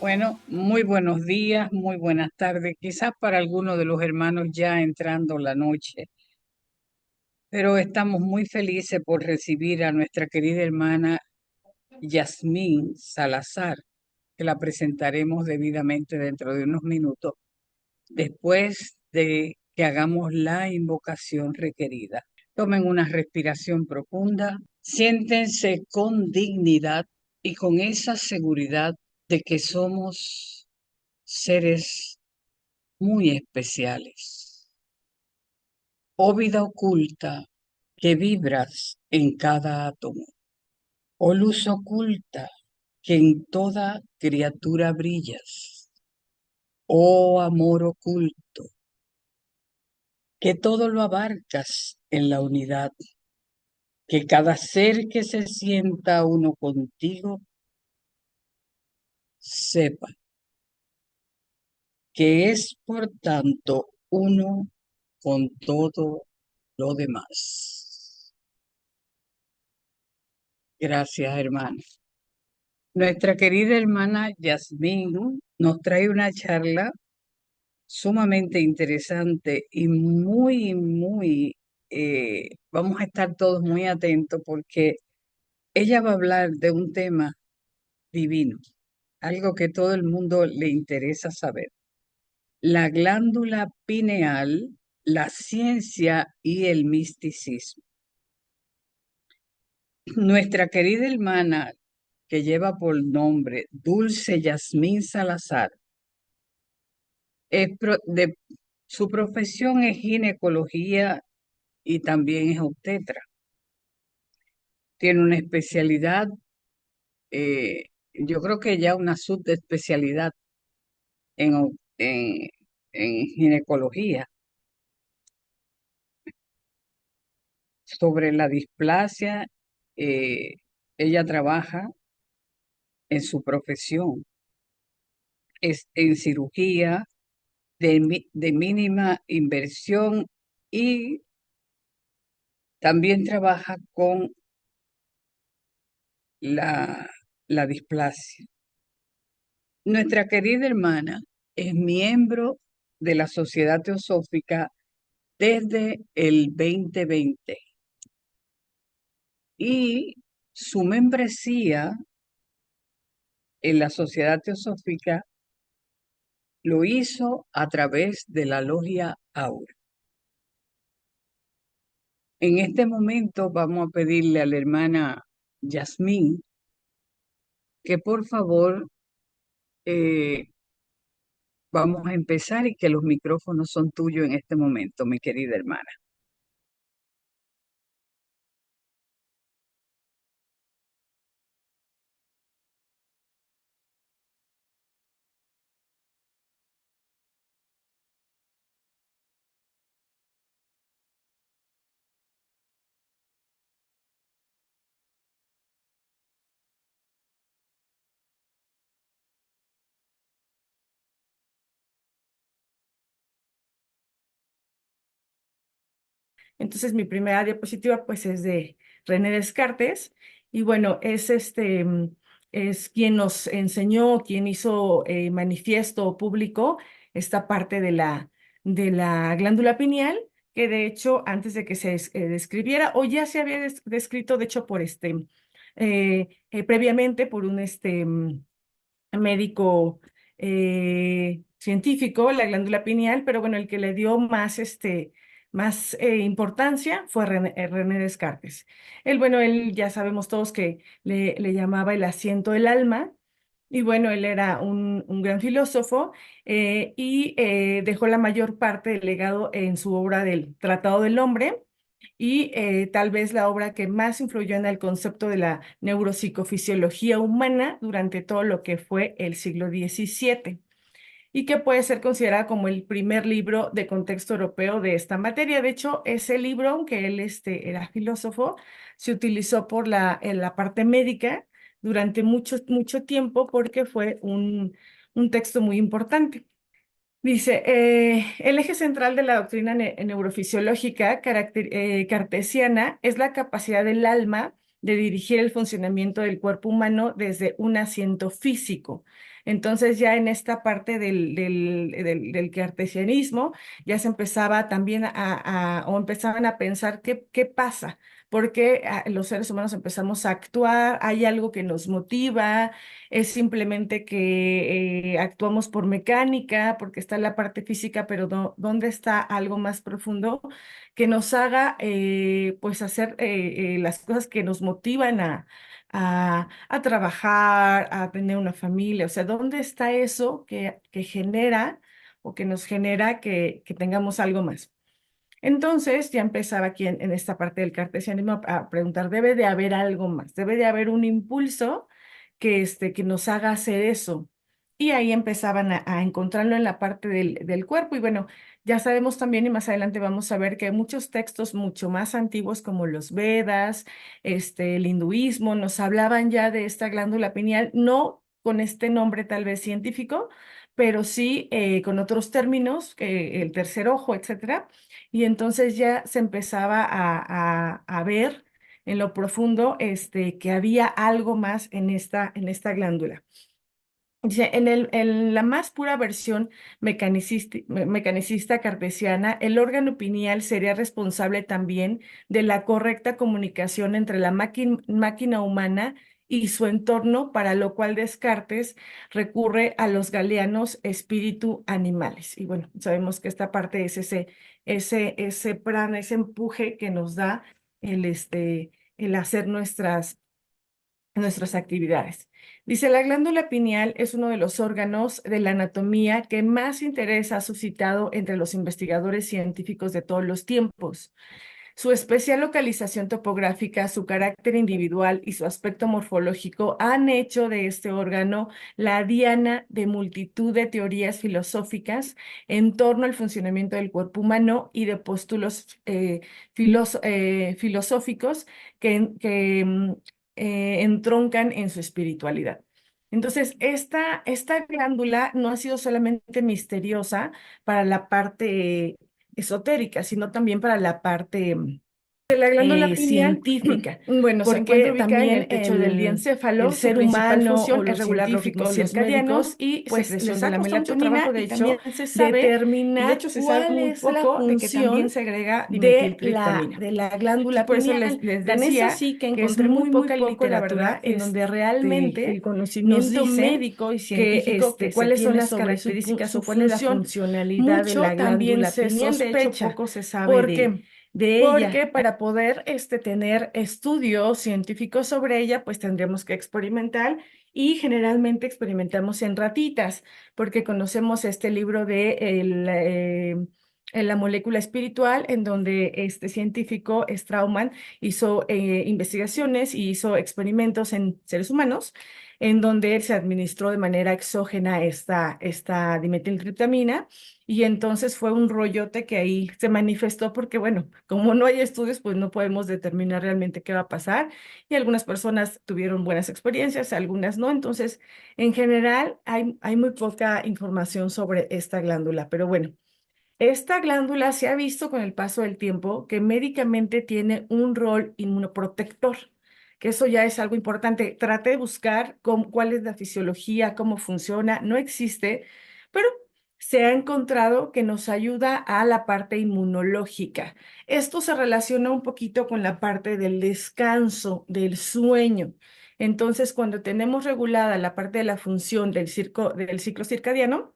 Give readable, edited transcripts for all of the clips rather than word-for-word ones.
Bueno, muy buenos días, muy buenas tardes, quizás para algunos de los hermanos ya entrando la noche, pero estamos muy felices por recibir a nuestra querida hermana Yasmín Salazar, que la presentaremos debidamente dentro de unos minutos, después de que hagamos la invocación requerida. Tomen una respiración profunda, siéntense con dignidad y con esa seguridad de que somos seres muy especiales, oh vida oculta que vibras en cada átomo, oh luz oculta que en toda criatura brillas, oh amor oculto que todo lo abarcas en la unidad, que cada ser que se sienta uno contigo sepa que es por tanto uno con todo lo demás. Gracias, hermano. Nuestra querida hermana Yasmín nos trae una charla sumamente interesante y vamos a estar todos muy atentos porque ella va a hablar de un tema divino, algo que todo el mundo le interesa saber. La glándula pineal, la ciencia y el misticismo. Nuestra querida hermana, que lleva por nombre Dulce Yasmín Salazar, su profesión es ginecología y también es obstetra. Tiene una especialidad, yo creo que ya una subespecialidad en, en ginecología sobre la displasia. eh, Ella trabaja en su profesión, es en cirugía de mínima inversión y también trabaja con la, la displasia. Nuestra querida hermana es miembro de la Sociedad Teosófica desde el 2020 y su membresía en la Sociedad Teosófica lo hizo a través de la logia Aura. En este momento vamos a pedirle a la hermana Yasmín que por favor eh, vamos a empezar y que los micrófonos son tuyos en este momento, mi querida hermana. Entonces, mi primera diapositiva, pues, es de René Descartes. Y bueno, es quien nos enseñó, quien hizo manifiesto público esta parte de la glándula pineal, que de hecho, antes de que se describiera, o ya se había descrito, de hecho, por previamente por un médico científico, la glándula pineal, pero bueno, el que le dio más importancia fue René Descartes. Él, bueno, él ya sabemos todos que le llamaba el asiento del alma. Y bueno, él era un gran filósofo y dejó la mayor parte del legado en su obra del Tratado del Hombre y tal vez la obra que más influyó en el concepto de la neuropsicofisiología humana durante todo lo que fue el siglo XVII y que puede ser considerada como el primer libro de contexto europeo de esta materia. De hecho, ese libro, aunque él era filósofo, se utilizó en la parte médica durante mucho tiempo porque fue un texto muy importante. Dice, el eje central de la doctrina neurofisiológica cartesiana es la capacidad del alma de dirigir el funcionamiento del cuerpo humano desde un asiento físico. Entonces ya en esta parte del cartesianismo ya se empezaba también o empezaban a pensar qué pasa, por qué los seres humanos empezamos a actuar, hay algo que nos motiva, es simplemente que actuamos por mecánica, porque está la parte física, pero ¿dónde está algo más profundo que nos haga pues hacer las cosas que nos motivan a trabajar, a tener una familia? O sea, ¿dónde está eso que genera o que nos genera que tengamos algo más? Entonces ya empezaba aquí en esta parte del cartesianismo a preguntar, debe de haber algo más, debe de haber un impulso que nos haga hacer eso. Y ahí empezaban a encontrarlo en la parte del cuerpo. Y bueno, ya sabemos también, y más adelante vamos a ver que hay muchos textos mucho más antiguos como los Vedas, el hinduismo, nos hablaban ya de esta glándula pineal, no con este nombre tal vez científico, pero sí con otros términos, el tercer ojo, etcétera. Y entonces ya se empezaba a ver en lo profundo que había algo más en esta glándula. Dice, en la más pura versión mecanicista cartesiana, el órgano pineal sería responsable también de la correcta comunicación entre la máquina humana y su entorno, para lo cual Descartes recurre a los galeanos espíritu animales. Y bueno, sabemos que esta parte es ese prana, ese empuje que nos da el hacer nuestras actividades. Dice, la glándula pineal es uno de los órganos de la anatomía que más interés ha suscitado entre los investigadores científicos de todos los tiempos. Su especial localización topográfica, su carácter individual y su aspecto morfológico han hecho de este órgano la diana de multitud de teorías filosóficas en torno al funcionamiento del cuerpo humano y de póstulos filosóficos que entroncan en su espiritualidad. Entonces, esta glándula no ha sido solamente misteriosa para la parte esotérica, sino también para la parte de la glándula pineal científica, bueno, se encuentra porque ubicada en también el techo del el diencéfalo, su ser principal humano o función es los regular los ritmos científicos, los circadianos médicos, y pues secreción les de ha la costado mucho trabajo, melatonina, de y hecho, también se sabe, y de determinar hecho se sabe cuál muy es la poco de que también función segrega de dimetiltriptamina. de la Entonces, glándula por eso pineal. les Tan es decía así que que es encontré muy muy poca poco, la literatura verdad, en donde el realmente nos conocimiento dicen médico y que, científico que se cuáles son tiene las sobre características su o cuál es la función. funcionalidad de Mucho la también glándula se pineal. De hecho, sospecha. poco se sabe ¿Por qué? de ella, Porque para poder tener estudios científicos sobre ella, pues tendremos que experimentar, y generalmente experimentamos en ratitas, porque conocemos este libro de La molécula espiritual, en donde este científico, Strauman, hizo investigaciones y hizo experimentos en seres humanos, en donde él se administró de manera exógena esta dimetiltriptamina, y entonces fue un rollote que ahí se manifestó porque, bueno, como no hay estudios, pues no podemos determinar realmente qué va a pasar. Y algunas personas tuvieron buenas experiencias, algunas no. Entonces, en general, hay muy poca información sobre esta glándula. Pero bueno, esta glándula se ha visto con el paso del tiempo que médicamente tiene un rol inmunoprotector, que eso ya es algo importante. Traté de buscar cuál es la fisiología, cómo funciona, no existe, pero se ha encontrado que nos ayuda a la parte inmunológica. Esto se relaciona un poquito con la parte del descanso, del sueño. Entonces, cuando tenemos regulada la parte de la función del ciclo circadiano,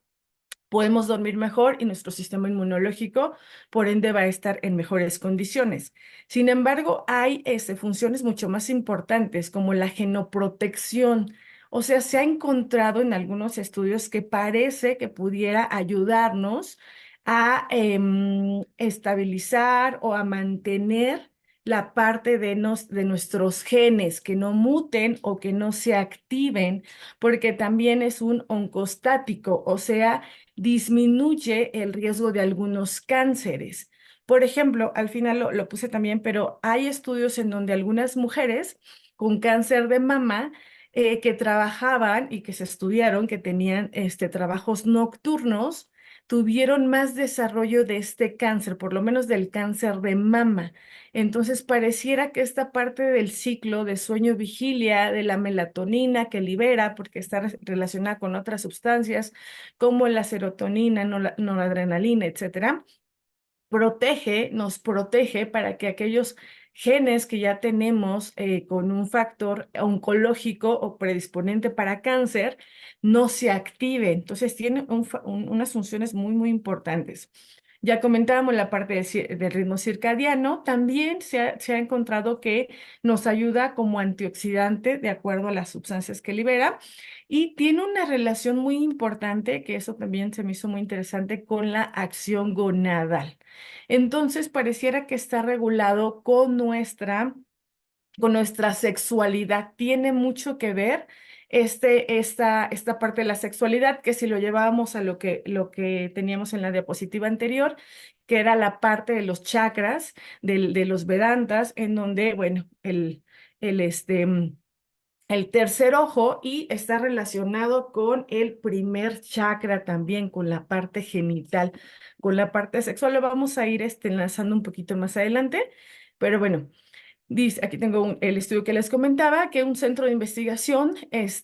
podemos dormir mejor y nuestro sistema inmunológico, por ende, va a estar en mejores condiciones. Sin embargo, hay funciones mucho más importantes como la genoprotección. O sea, se ha encontrado en algunos estudios que parece que pudiera ayudarnos a estabilizar o a mantener la parte de nuestros genes, que no muten o que no se activen, porque también es un oncostático, o sea, disminuye el riesgo de algunos cánceres. Por ejemplo, al final lo puse también, pero hay estudios en donde algunas mujeres con cáncer de mama que trabajaban y que se estudiaron, que tenían trabajos nocturnos, tuvieron más desarrollo de este cáncer, por lo menos del cáncer de mama. Entonces, pareciera que esta parte del ciclo de sueño-vigilia, de la melatonina que libera, porque está relacionada con otras sustancias como la serotonina, noradrenalina, etcétera, nos protege para que aquellos genes que ya tenemos con un factor oncológico o predisponente para cáncer no se active. Entonces tiene unas funciones muy, muy importantes. Ya comentábamos la parte del ritmo circadiano. También se ha encontrado que nos ayuda como antioxidante de acuerdo a las sustancias que libera y tiene una relación muy importante, que eso también se me hizo muy interesante, con la acción gonadal. Entonces, pareciera que está regulado con nuestra sexualidad. Tiene mucho que ver esta parte de la sexualidad, que si lo llevábamos a lo que teníamos en la diapositiva anterior, que era la parte de los chakras, de los Vedantas, en donde, bueno, el, este, el tercer ojo y está relacionado con el primer chakra también, con la parte genital, con la parte sexual. Lo vamos a ir enlazando un poquito más adelante, pero bueno. Dice, aquí tengo el estudio que les comentaba, que un centro de investigación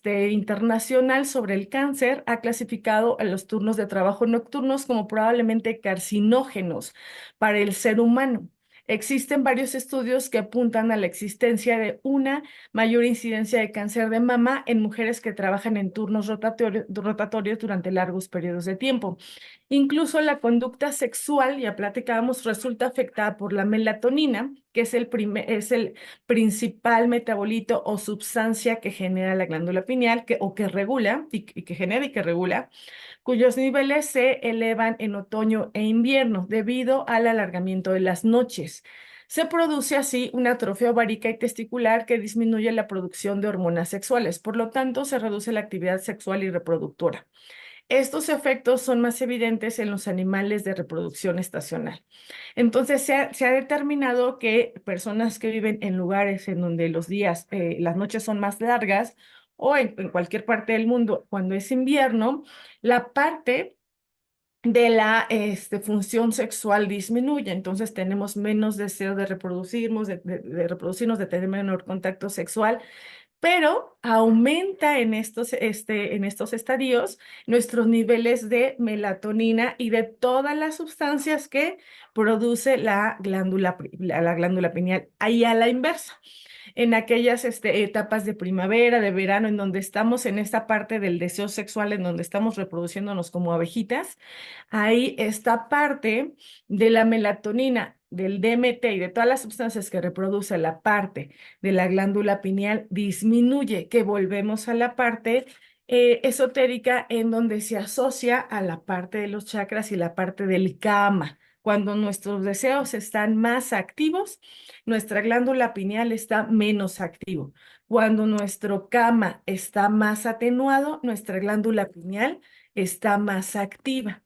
internacional sobre el cáncer ha clasificado a los turnos de trabajo nocturnos como probablemente carcinógenos para el ser humano. Existen varios estudios que apuntan a la existencia de una mayor incidencia de cáncer de mama en mujeres que trabajan en turnos rotatorios durante largos periodos de tiempo. Incluso la conducta sexual, ya platicábamos, resulta afectada por la melatonina, que es el principal metabolito o sustancia que genera la glándula pineal, o que regula, y que genera y que regula, cuyos niveles se elevan en otoño e invierno debido al alargamiento de las noches. Se produce así una atrofia ovárica y testicular que disminuye la producción de hormonas sexuales, por lo tanto se reduce la actividad sexual y reproductora. Estos efectos son más evidentes en los animales de reproducción estacional. Entonces, se ha determinado que personas que viven en lugares en donde las noches son más largas o en cualquier parte del mundo, cuando es invierno, la parte de la función sexual disminuye. Entonces, tenemos menos deseo de reproducirnos, de reproducirnos, de tener menor contacto sexual, pero aumenta en estos estadios nuestros niveles de melatonina y de todas las sustancias que produce la glándula pineal. Ahí a la inversa, en aquellas etapas de primavera, de verano, en donde estamos en esta parte del deseo sexual, en donde estamos reproduciéndonos como abejitas, ahí esta parte de la melatonina, del DMT y de todas las sustancias que reproduce la parte de la glándula pineal disminuye, que volvemos a la parte esotérica en donde se asocia a la parte de los chakras y la parte del kama. Cuando nuestros deseos están más activos, nuestra glándula pineal está menos activo. Cuando nuestro kama está más atenuado, nuestra glándula pineal está más activa.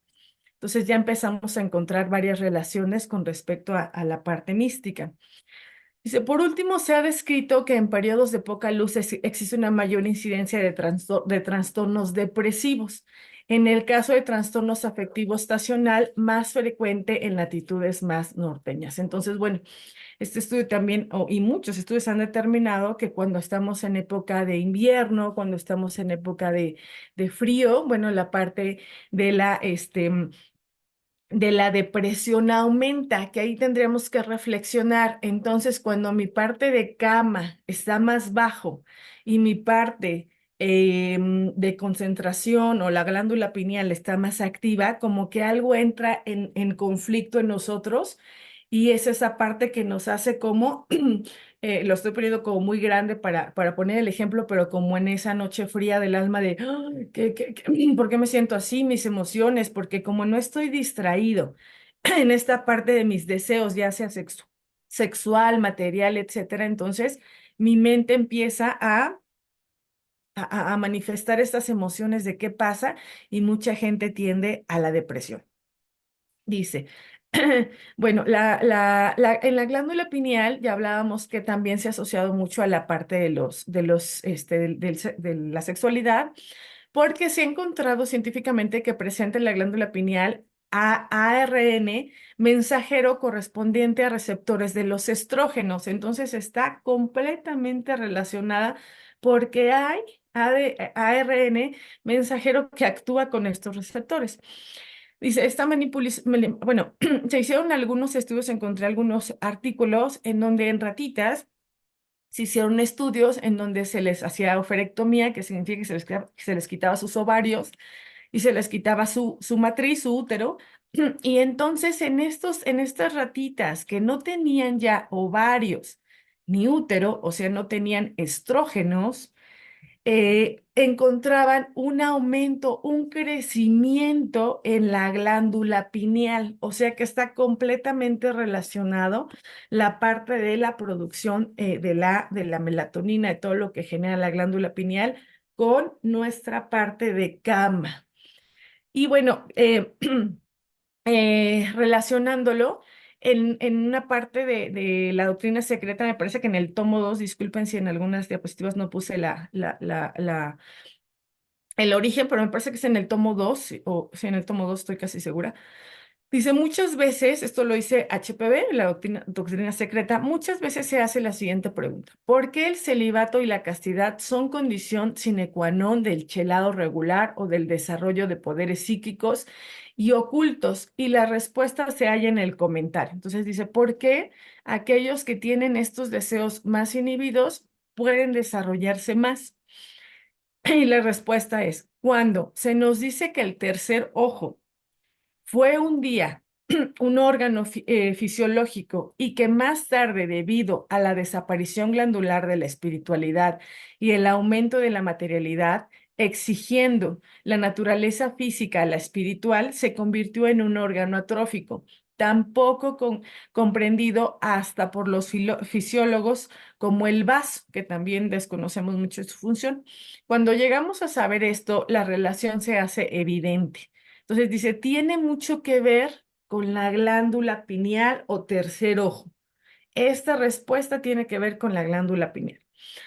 Entonces ya empezamos a encontrar varias relaciones con respecto a la parte mística. Dice, por último, se ha descrito que en periodos de poca luz existe una mayor incidencia de trastornos depresivos. En el caso de trastornos afectivo estacional, más frecuente en latitudes más norteñas. Entonces, bueno, este estudio también, y muchos estudios han determinado que cuando estamos en época de invierno, cuando estamos en época de frío, bueno, la parte de la depresión aumenta, que ahí tendríamos que reflexionar. Entonces, cuando mi parte de cama está más bajo y mi parte de concentración o la glándula pineal está más activa, como que algo entra en conflicto en nosotros y es esa parte que nos hace como, lo estoy poniendo como muy grande para poner el ejemplo, pero como en esa noche fría del alma de, "Ay, por qué me siento así? Mis emociones, porque como no estoy distraído en esta parte de mis deseos, ya sea sexual, material, etcétera, entonces mi mente empieza a manifestar estas emociones de qué pasa y mucha gente tiende a la depresión. Dice, bueno, en la glándula pineal ya hablábamos que también se ha asociado mucho a la parte de la sexualidad, porque se ha encontrado científicamente que presente en la glándula pineal ARN mensajero correspondiente a receptores de los estrógenos. Entonces está completamente relacionada porque hay ARN mensajero que actúa con estos receptores. Dice, esta manipulación, bueno, se hicieron algunos estudios, encontré algunos artículos en donde en ratitas se hicieron estudios en donde se les hacía oferectomía, que significa que se les quitaba sus ovarios y se les quitaba su matriz, su útero. Y entonces en estas ratitas que no tenían ya ovarios ni útero, o sea, no tenían estrógenos, encontraban un aumento, un crecimiento en la glándula pineal, o sea que está completamente relacionado la parte de la producción de la melatonina, de todo lo que genera la glándula pineal, con nuestra parte de cama. Y bueno, relacionándolo en una parte de la doctrina secreta, me parece que en el tomo 2, disculpen si en algunas diapositivas no puse el origen, pero me parece que es en el tomo 2 o sí, en el tomo 2 estoy casi segura. Dice, muchas veces, esto lo dice HPB, la doctrina secreta, muchas veces se hace la siguiente pregunta: ¿por qué el celibato y la castidad son condición sine qua non del chelado regular o del desarrollo de poderes psíquicos y ocultos? Y la respuesta se halla en el comentario. Entonces dice, ¿por qué aquellos que tienen estos deseos más inhibidos pueden desarrollarse más? Y la respuesta es, cuando se nos dice que el tercer ojo fue un día un órgano fisiológico y que más tarde, debido a la desaparición glandular de la espiritualidad y el aumento de la materialidad, exigiendo la naturaleza física a la espiritual, se convirtió en un órgano atrófico, tampoco comprendido hasta por los fisiólogos como el vaso, que también desconocemos mucho su función. Cuando llegamos a saber esto, la relación se hace evidente. Entonces dice, tiene mucho que ver con la glándula pineal o tercer ojo. Esta respuesta tiene que ver con la glándula pineal.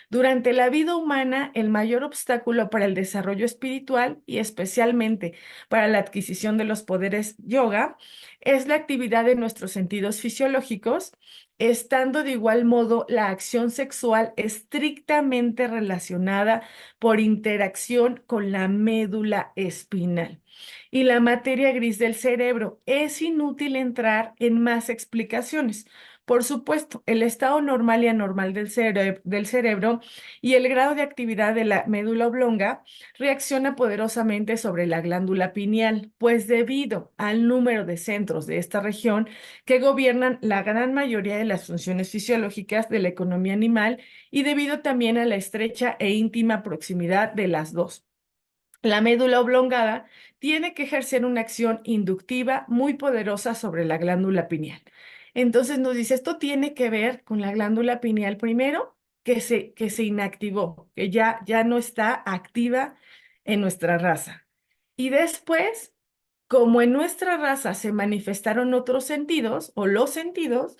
Durante la vida humana, el mayor obstáculo para el desarrollo espiritual y especialmente para la adquisición de los poderes yoga es la actividad de nuestros sentidos fisiológicos, estando de igual modo la acción sexual estrictamente relacionada por interacción con la médula espinal y la materia gris del cerebro. Es inútil entrar en más explicaciones. Por supuesto, el estado normal y anormal del cerebro y el grado de actividad de la médula oblonga reacciona poderosamente sobre la glándula pineal, pues debido al número de centros de esta región que gobiernan la gran mayoría de las funciones fisiológicas de la economía animal y debido también a la estrecha e íntima proximidad de las dos. La médula oblongada tiene que ejercer una acción inductiva muy poderosa sobre la glándula pineal. Entonces nos dice, esto tiene que ver con la glándula pineal primero, que se inactivó, que ya no está activa en nuestra raza. Y después, como en nuestra raza se manifestaron otros sentidos o los sentidos,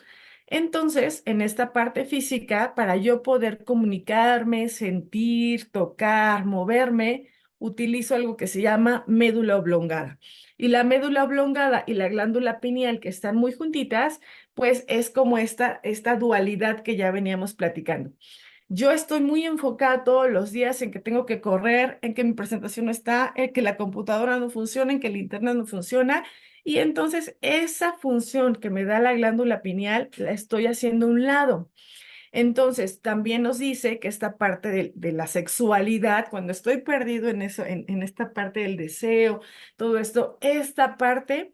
entonces en esta parte física, para yo poder comunicarme, sentir, tocar, moverme, utilizo algo que se llama médula oblongada. Y la médula oblongada y la glándula pineal, que están muy juntitas, pues es como esta dualidad que ya veníamos platicando. Yo estoy muy enfocada todos los días en que tengo que correr, en que mi presentación no está, en que la computadora no funciona, en que el internet no funciona. Y entonces esa función que me da la glándula pineal la estoy haciendo a un lado. Entonces, también nos dice que esta parte de la sexualidad, cuando estoy perdido en eso, en esta parte del deseo, todo esto, esta parte,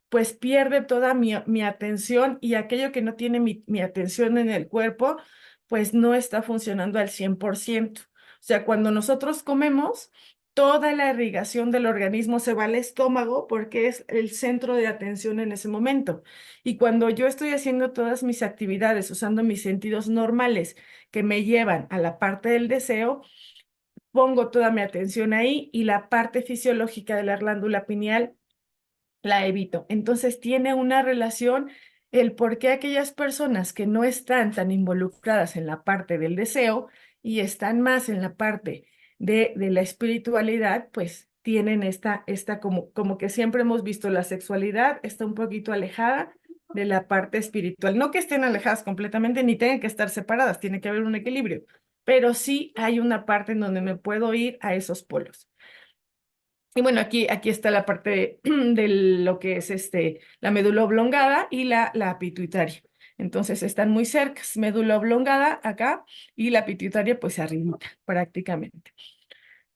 pues pierde toda mi atención y aquello que no tiene mi atención en el cuerpo, pues no está funcionando al 100%. O sea, cuando nosotros comemos, toda la irrigación del organismo se va al estómago porque es el centro de atención en ese momento. Y cuando yo estoy haciendo todas mis actividades usando mis sentidos normales que me llevan a la parte del deseo, pongo toda mi atención ahí y la parte fisiológica de la glándula pineal la evito. Entonces tiene una relación el por qué aquellas personas que no están tan involucradas en la parte del deseo y están más en la parte de la espiritualidad, pues tienen como que siempre hemos visto la sexualidad está un poquito alejada de la parte espiritual. No que estén alejadas completamente ni tengan que estar separadas, tiene que haber un equilibrio, pero sí hay una parte en donde me puedo ir a esos polos. Y bueno, aquí está la parte de lo que es la médula oblongada y la pituitaria. Entonces están muy cerca, médula oblongada acá y la pituitaria pues arriba prácticamente.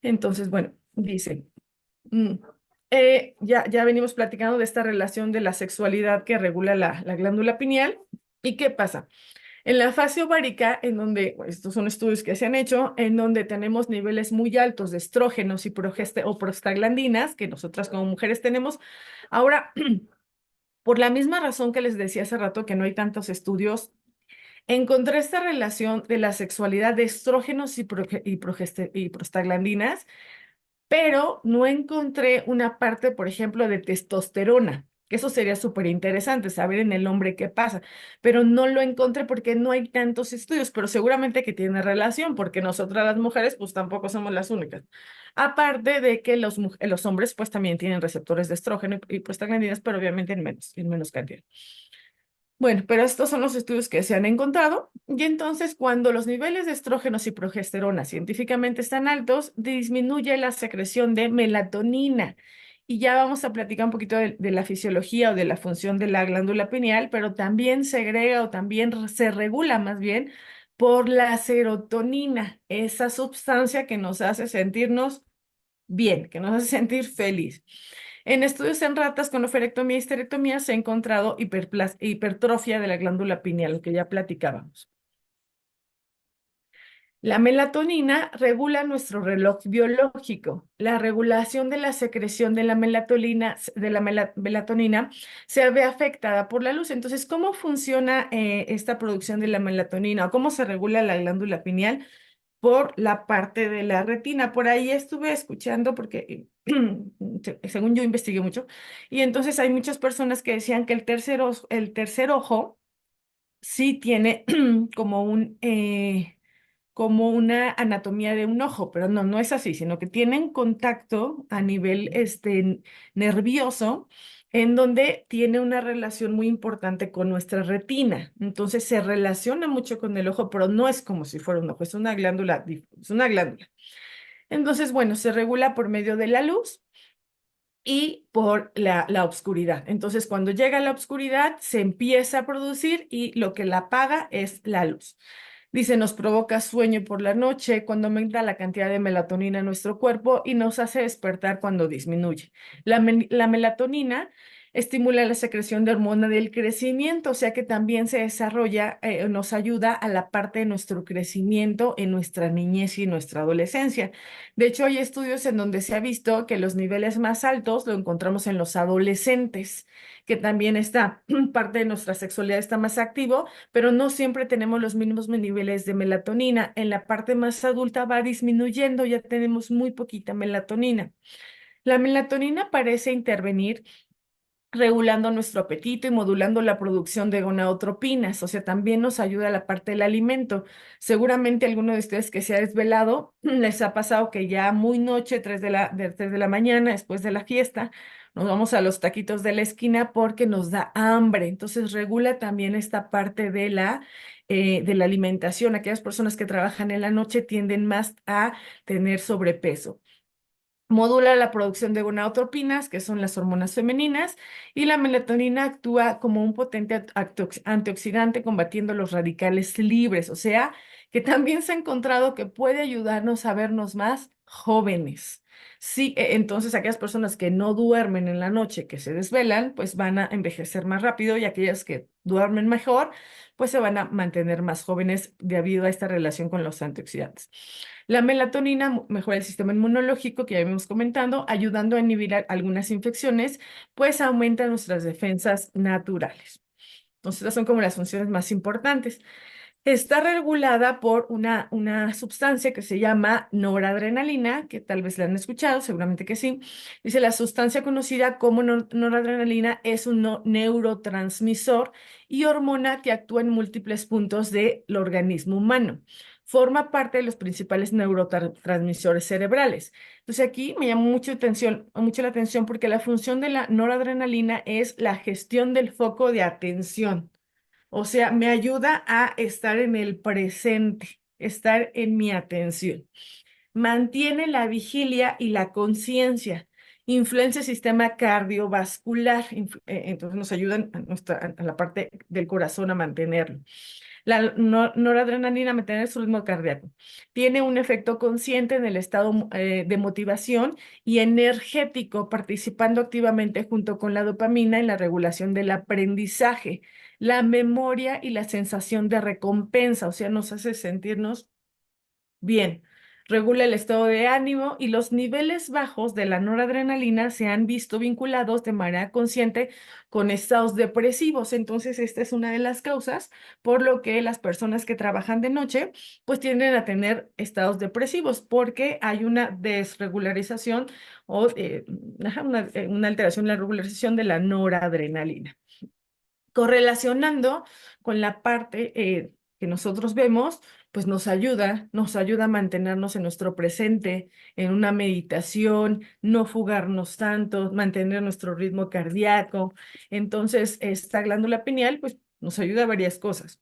Entonces, bueno, dice, mm, ya venimos platicando de esta relación de la sexualidad que regula la glándula pineal. ¿Y qué pasa? En la fase ovárica, en donde, bueno, estos son estudios que se han hecho, en donde tenemos niveles muy altos de estrógenos y o prostaglandinas, que nosotras como mujeres tenemos. Ahora, por la misma razón que les decía hace rato que no hay tantos estudios, encontré esta relación de la sexualidad de estrógenos y prostaglandinas, pero no encontré una parte, por ejemplo, de testosterona, que eso sería súper interesante, saber en el hombre qué pasa, pero no lo encontré porque no hay tantos estudios, pero seguramente que tiene relación, porque nosotras las mujeres, pues tampoco somos las únicas. Aparte de que los hombres, pues también tienen receptores de estrógeno y prostaglandinas, pero obviamente en menos cantidad. Bueno, pero estos son los estudios que se han encontrado y entonces cuando los niveles de estrógenos y progesterona científicamente están altos, disminuye la secreción de melatonina. Y ya vamos a platicar un poquito de la fisiología o de la función de la glándula pineal, pero también segrega o también se regula más bien por la serotonina, esa sustancia que nos hace sentirnos bien, que nos hace sentir feliz. En estudios en ratas con oferectomía y esterectomía se ha encontrado hipertrofia de la glándula pineal, lo que ya platicábamos. La melatonina regula nuestro reloj biológico. La regulación de la secreción de la melatonina se ve afectada por la luz. Entonces, ¿cómo funciona esta producción de la melatonina o cómo se regula la glándula pineal? Por la parte de la retina. Por ahí estuve escuchando porque, según yo investigué mucho, y entonces hay muchas personas que decían que el tercer ojo sí tiene como como una anatomía de un ojo, pero no, no es así, sino que tienen contacto a nivel nervioso, en donde tiene una relación muy importante con nuestra retina. Entonces se relaciona mucho con el ojo, pero no es como si fuera un ojo, es una glándula, es una glándula. Entonces, bueno, se regula por medio de la luz y por la oscuridad. Entonces, cuando llega la oscuridad, se empieza a producir y lo que la apaga es la luz. Dice, nos provoca sueño por la noche cuando aumenta la cantidad de melatonina en nuestro cuerpo y nos hace despertar cuando disminuye. La melatonina estimula la secreción de hormona del crecimiento, o sea que también se desarrolla, nos ayuda a la parte de nuestro crecimiento en nuestra niñez y nuestra adolescencia. De hecho, hay estudios en donde se ha visto que los niveles más altos lo encontramos en los adolescentes, que también está parte de nuestra sexualidad está más activo, pero no siempre tenemos los mismos niveles de melatonina. En la parte más adulta va disminuyendo, ya tenemos muy poquita melatonina. La melatonina parece intervenir regulando nuestro apetito y modulando la producción de gonadotropinas, o sea, también nos ayuda a la parte del alimento. Seguramente alguno de ustedes que se ha desvelado les ha pasado que ya muy noche, 3 de la mañana, después de la fiesta, nos vamos a los taquitos de la esquina porque nos da hambre. Entonces regula también esta parte de la alimentación. Aquellas personas que trabajan en la noche tienden más a tener sobrepeso. Modula la producción de gonadotropinas, que son las hormonas femeninas, y la melatonina actúa como un potente antioxidante combatiendo los radicales libres, o sea, que también se ha encontrado que puede ayudarnos a vernos más jóvenes. Sí, entonces aquellas personas que no duermen en la noche, que se desvelan, pues van a envejecer más rápido y aquellas que duermen mejor, pues se van a mantener más jóvenes debido a esta relación con los antioxidantes. La melatonina mejora el sistema inmunológico, que ya habíamos comentado, ayudando a inhibir algunas infecciones, pues aumenta nuestras defensas naturales. Entonces, estas son como las funciones más importantes. Está regulada por una sustancia que se llama noradrenalina, que tal vez la han escuchado, seguramente que sí. Dice, la sustancia conocida como noradrenalina es un neurotransmisor y hormona que actúa en múltiples puntos del organismo humano. forma parte de los principales neurotransmisores cerebrales. Entonces aquí me llamó mucho la atención porque la función de la noradrenalina es la gestión del foco de atención. O sea, me ayuda a estar en el presente, estar en mi atención. Mantiene la vigilia y la conciencia. Influencia el sistema cardiovascular. Entonces nos ayudan a la parte del corazón a mantenerlo. La noradrenalina a mantener su ritmo cardíaco. Tiene un efecto consciente en el estado de motivación y energético, participando activamente junto con la dopamina en la regulación del aprendizaje, la memoria y la sensación de recompensa. O sea, nos hace sentirnos bien. Regula el estado de ánimo y los niveles bajos de la noradrenalina se han visto vinculados de manera consciente con estados depresivos. Entonces, esta es una de las causas por lo que las personas que trabajan de noche pues tienden a tener estados depresivos porque hay una desregularización o una alteración en la regularización de la noradrenalina. Correlacionando con la parte que nosotros vemos, pues nos ayuda a mantenernos en nuestro presente, en una meditación, no fugarnos tanto, mantener nuestro ritmo cardíaco. Entonces, esta glándula pineal, pues nos ayuda a varias cosas.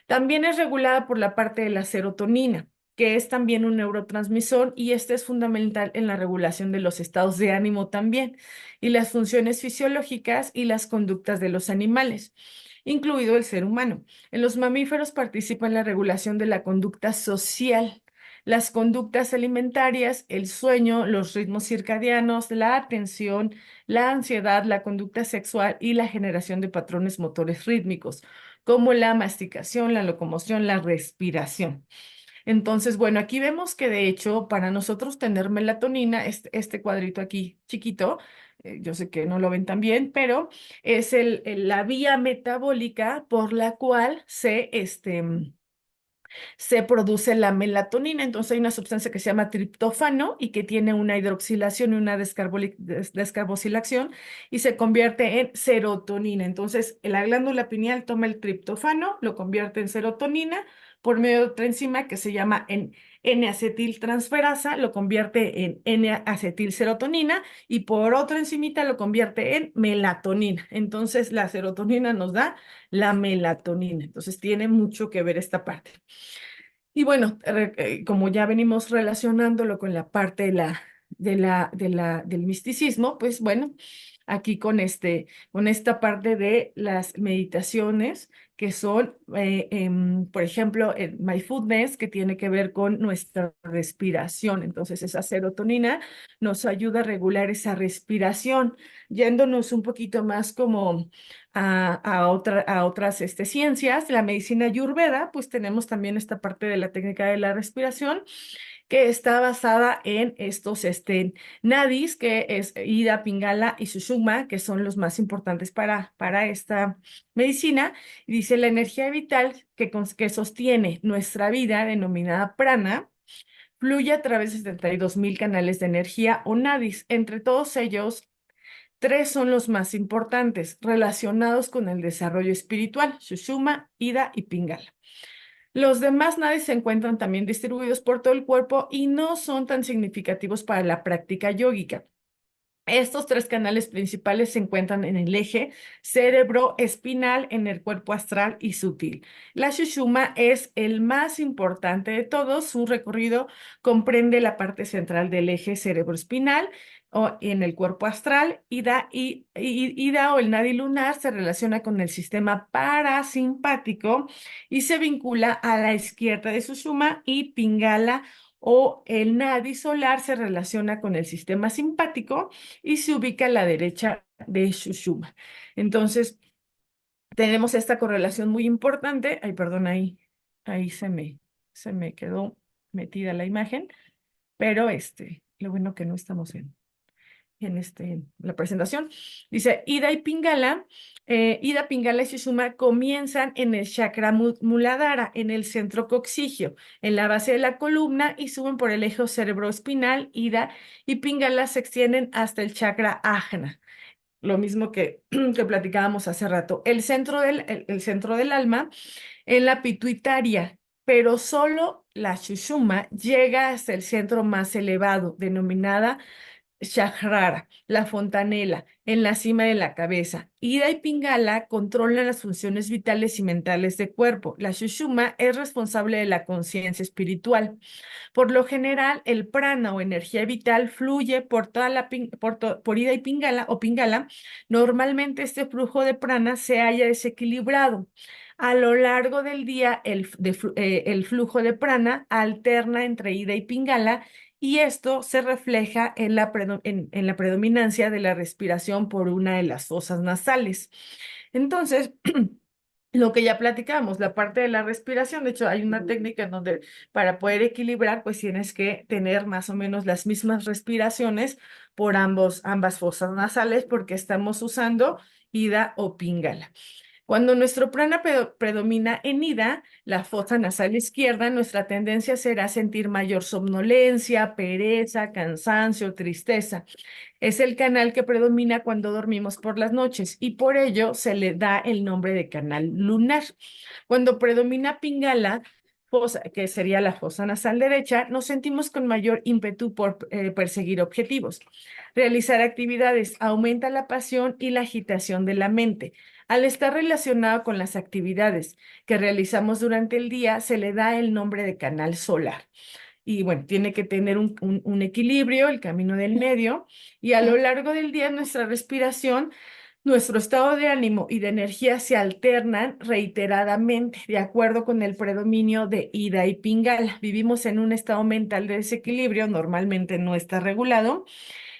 También es regulada por la parte de la serotonina, que es también un neurotransmisor y este es fundamental en la regulación de los estados de ánimo también y las funciones fisiológicas y las conductas de los animales, incluido el ser humano. En los mamíferos participa en la regulación de la conducta social, las conductas alimentarias, el sueño, los ritmos circadianos, la atención, la ansiedad, la conducta sexual y la generación de patrones motores rítmicos como la masticación, la locomoción, la respiración. Entonces, bueno, aquí vemos que de hecho para nosotros tener melatonina, este cuadrito aquí chiquito, yo sé que no lo ven tan bien, pero es la vía metabólica por la cual se produce la melatonina. Entonces hay una sustancia que se llama triptófano y que tiene una hidroxilación y una descarbosilación y se convierte en serotonina. Entonces la glándula pineal toma el triptófano, lo convierte en serotonina por medio de otra enzima que se llama N-acetiltransferasa, lo convierte en N-acetilserotonina y por otra enzimita lo convierte en melatonina. Entonces la serotonina nos da la melatonina. Entonces tiene mucho que ver esta parte. Y bueno, como ya venimos relacionándolo con la parte del misticismo, pues bueno, aquí con esta parte de las meditaciones que son, por ejemplo, el mindfulness, que tiene que ver con nuestra respiración. Entonces, esa serotonina nos ayuda a regular esa respiración, yéndonos un poquito más como a otras ciencias, la medicina Ayurveda, pues tenemos también esta parte de la técnica de la respiración que está basada en estos nadis, que es Ida, Pingala y Sushumna, que son los más importantes para esta medicina. Y dice, la energía vital que sostiene nuestra vida, denominada prana, fluye a través de 72,000 canales de energía o nadis. Entre todos ellos, tres son los más importantes, relacionados con el desarrollo espiritual: Sushumna, Ida y Pingala. Los demás nadis se encuentran también distribuidos por todo el cuerpo y no son tan significativos para la práctica yógica. Estos tres canales principales se encuentran en el eje cerebro-espinal, en el cuerpo astral y sutil. La Sushumna es el más importante de todos. Su recorrido comprende la parte central del eje cerebroespinal o en el cuerpo astral. Ida o el nadi lunar se relaciona con el sistema parasimpático y se vincula a la izquierda de Sushumna, y Pingala o el nadi solar se relaciona con el sistema simpático y se ubica a la derecha de Sushumna. Entonces, tenemos esta correlación muy importante. Ay, perdón, ahí se me quedó metida la imagen, pero lo bueno que no estamos en la presentación. Dice, Ida, Pingala y Sushumna comienzan en el chakra Muladhara, en el centro coxígeo, en la base de la columna, y suben por el eje cerebroespinal. Ida y Pingala se extienden hasta el chakra Ajna. Lo mismo que platicábamos hace rato. El centro del alma en la pituitaria, pero solo la Shushuma llega hasta el centro más elevado, denominada Shahrara, la fontanela, en la cima de la cabeza. Ida y Pingala controlan las funciones vitales y mentales del cuerpo. La Shushuma es responsable de la conciencia espiritual. Por lo general, el prana o energía vital fluye por toda por ida y pingala o pingala. Normalmente este flujo de prana se halla desequilibrado. A lo largo del día, el flujo de prana alterna entre ida y pingala y esto se refleja en en la predominancia de la respiración por una de las fosas nasales. Entonces, lo que ya platicamos, la parte de la respiración, de hecho hay una técnica en donde para poder equilibrar, pues tienes que tener más o menos las mismas respiraciones por ambas fosas nasales porque estamos usando Ida o Pingala. Cuando nuestro prana predomina en Ida, la fosa nasal izquierda, nuestra tendencia será sentir mayor somnolencia, pereza, cansancio, tristeza. Es el canal que predomina cuando dormimos por las noches y por ello se le da el nombre de canal lunar. Cuando predomina Pingala, que sería la fosa nasal derecha, nos sentimos con mayor ímpetu por perseguir objetivos. Realizar actividades aumenta la pasión y la agitación de la mente. Al estar relacionado con las actividades que realizamos durante el día, se le da el nombre de canal solar. Y bueno, tiene que tener un equilibrio, el camino del medio, y a lo largo del día nuestra respiración, nuestro estado de ánimo y de energía se alternan reiteradamente de acuerdo con el predominio de ida y pingala. Vivimos en un estado mental de desequilibrio, normalmente no está regulado,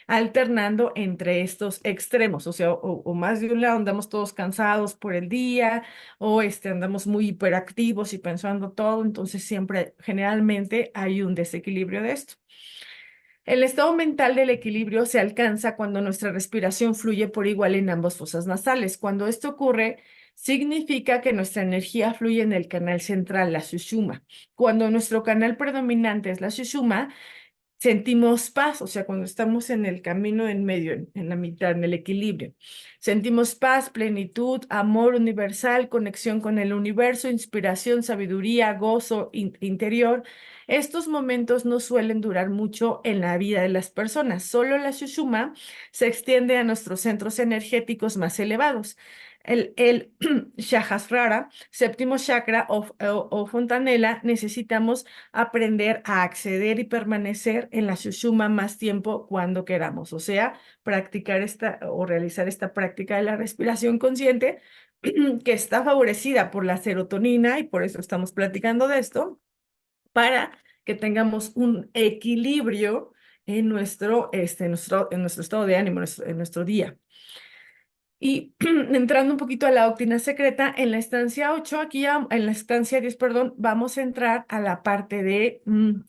alternando entre estos extremos, o sea, o más de un lado andamos todos cansados por el día, o andamos muy hiperactivos y pensando todo, entonces siempre, generalmente hay un desequilibrio de esto. El estado mental del equilibrio se alcanza cuando nuestra respiración fluye por igual en ambas fosas nasales. Cuando esto ocurre, significa que nuestra energía fluye en el canal central, la sushuma. Cuando nuestro canal predominante es la sushuma, sentimos paz, o sea, cuando estamos en el camino en medio, en la mitad, en el equilibrio. Sentimos paz, plenitud, amor universal, conexión con el universo, inspiración, sabiduría, gozo interior. Estos momentos no suelen durar mucho en la vida de las personas. Solo la Shushuma se extiende a nuestros centros energéticos más elevados. El Shahasrara, séptimo chakra o fontanela, necesitamos aprender a acceder y permanecer en la Shushuma más tiempo cuando queramos, o sea, practicar esta o realizar esta práctica de la respiración consciente que está favorecida por la serotonina y por eso estamos platicando de esto, para que tengamos un equilibrio en en nuestro estado de ánimo, en nuestro día. Y entrando un poquito a la doctrina secreta, en la estancia 8 aquí en la estancia 10 perdón, vamos a entrar a la parte de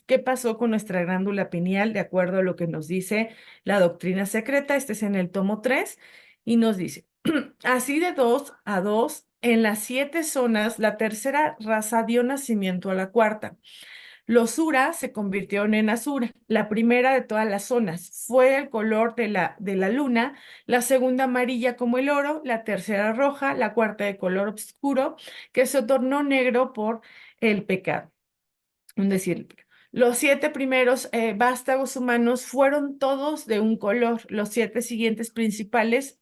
qué pasó con nuestra glándula pineal, de acuerdo a lo que nos dice la doctrina secreta. Este es en el tomo 3 y nos dice, así de 2 a 2, en las 7 zonas, la tercera raza dio nacimiento a la cuarta. Los Sura se convirtieron en Asura, la primera de todas las zonas. Fue el color de la luna, la segunda amarilla como el oro, la tercera roja, la cuarta de color oscuro, que se tornó negro por el pecado. Es decir, los 7 primeros vástagos humanos fueron todos de un color. Los 7 siguientes principales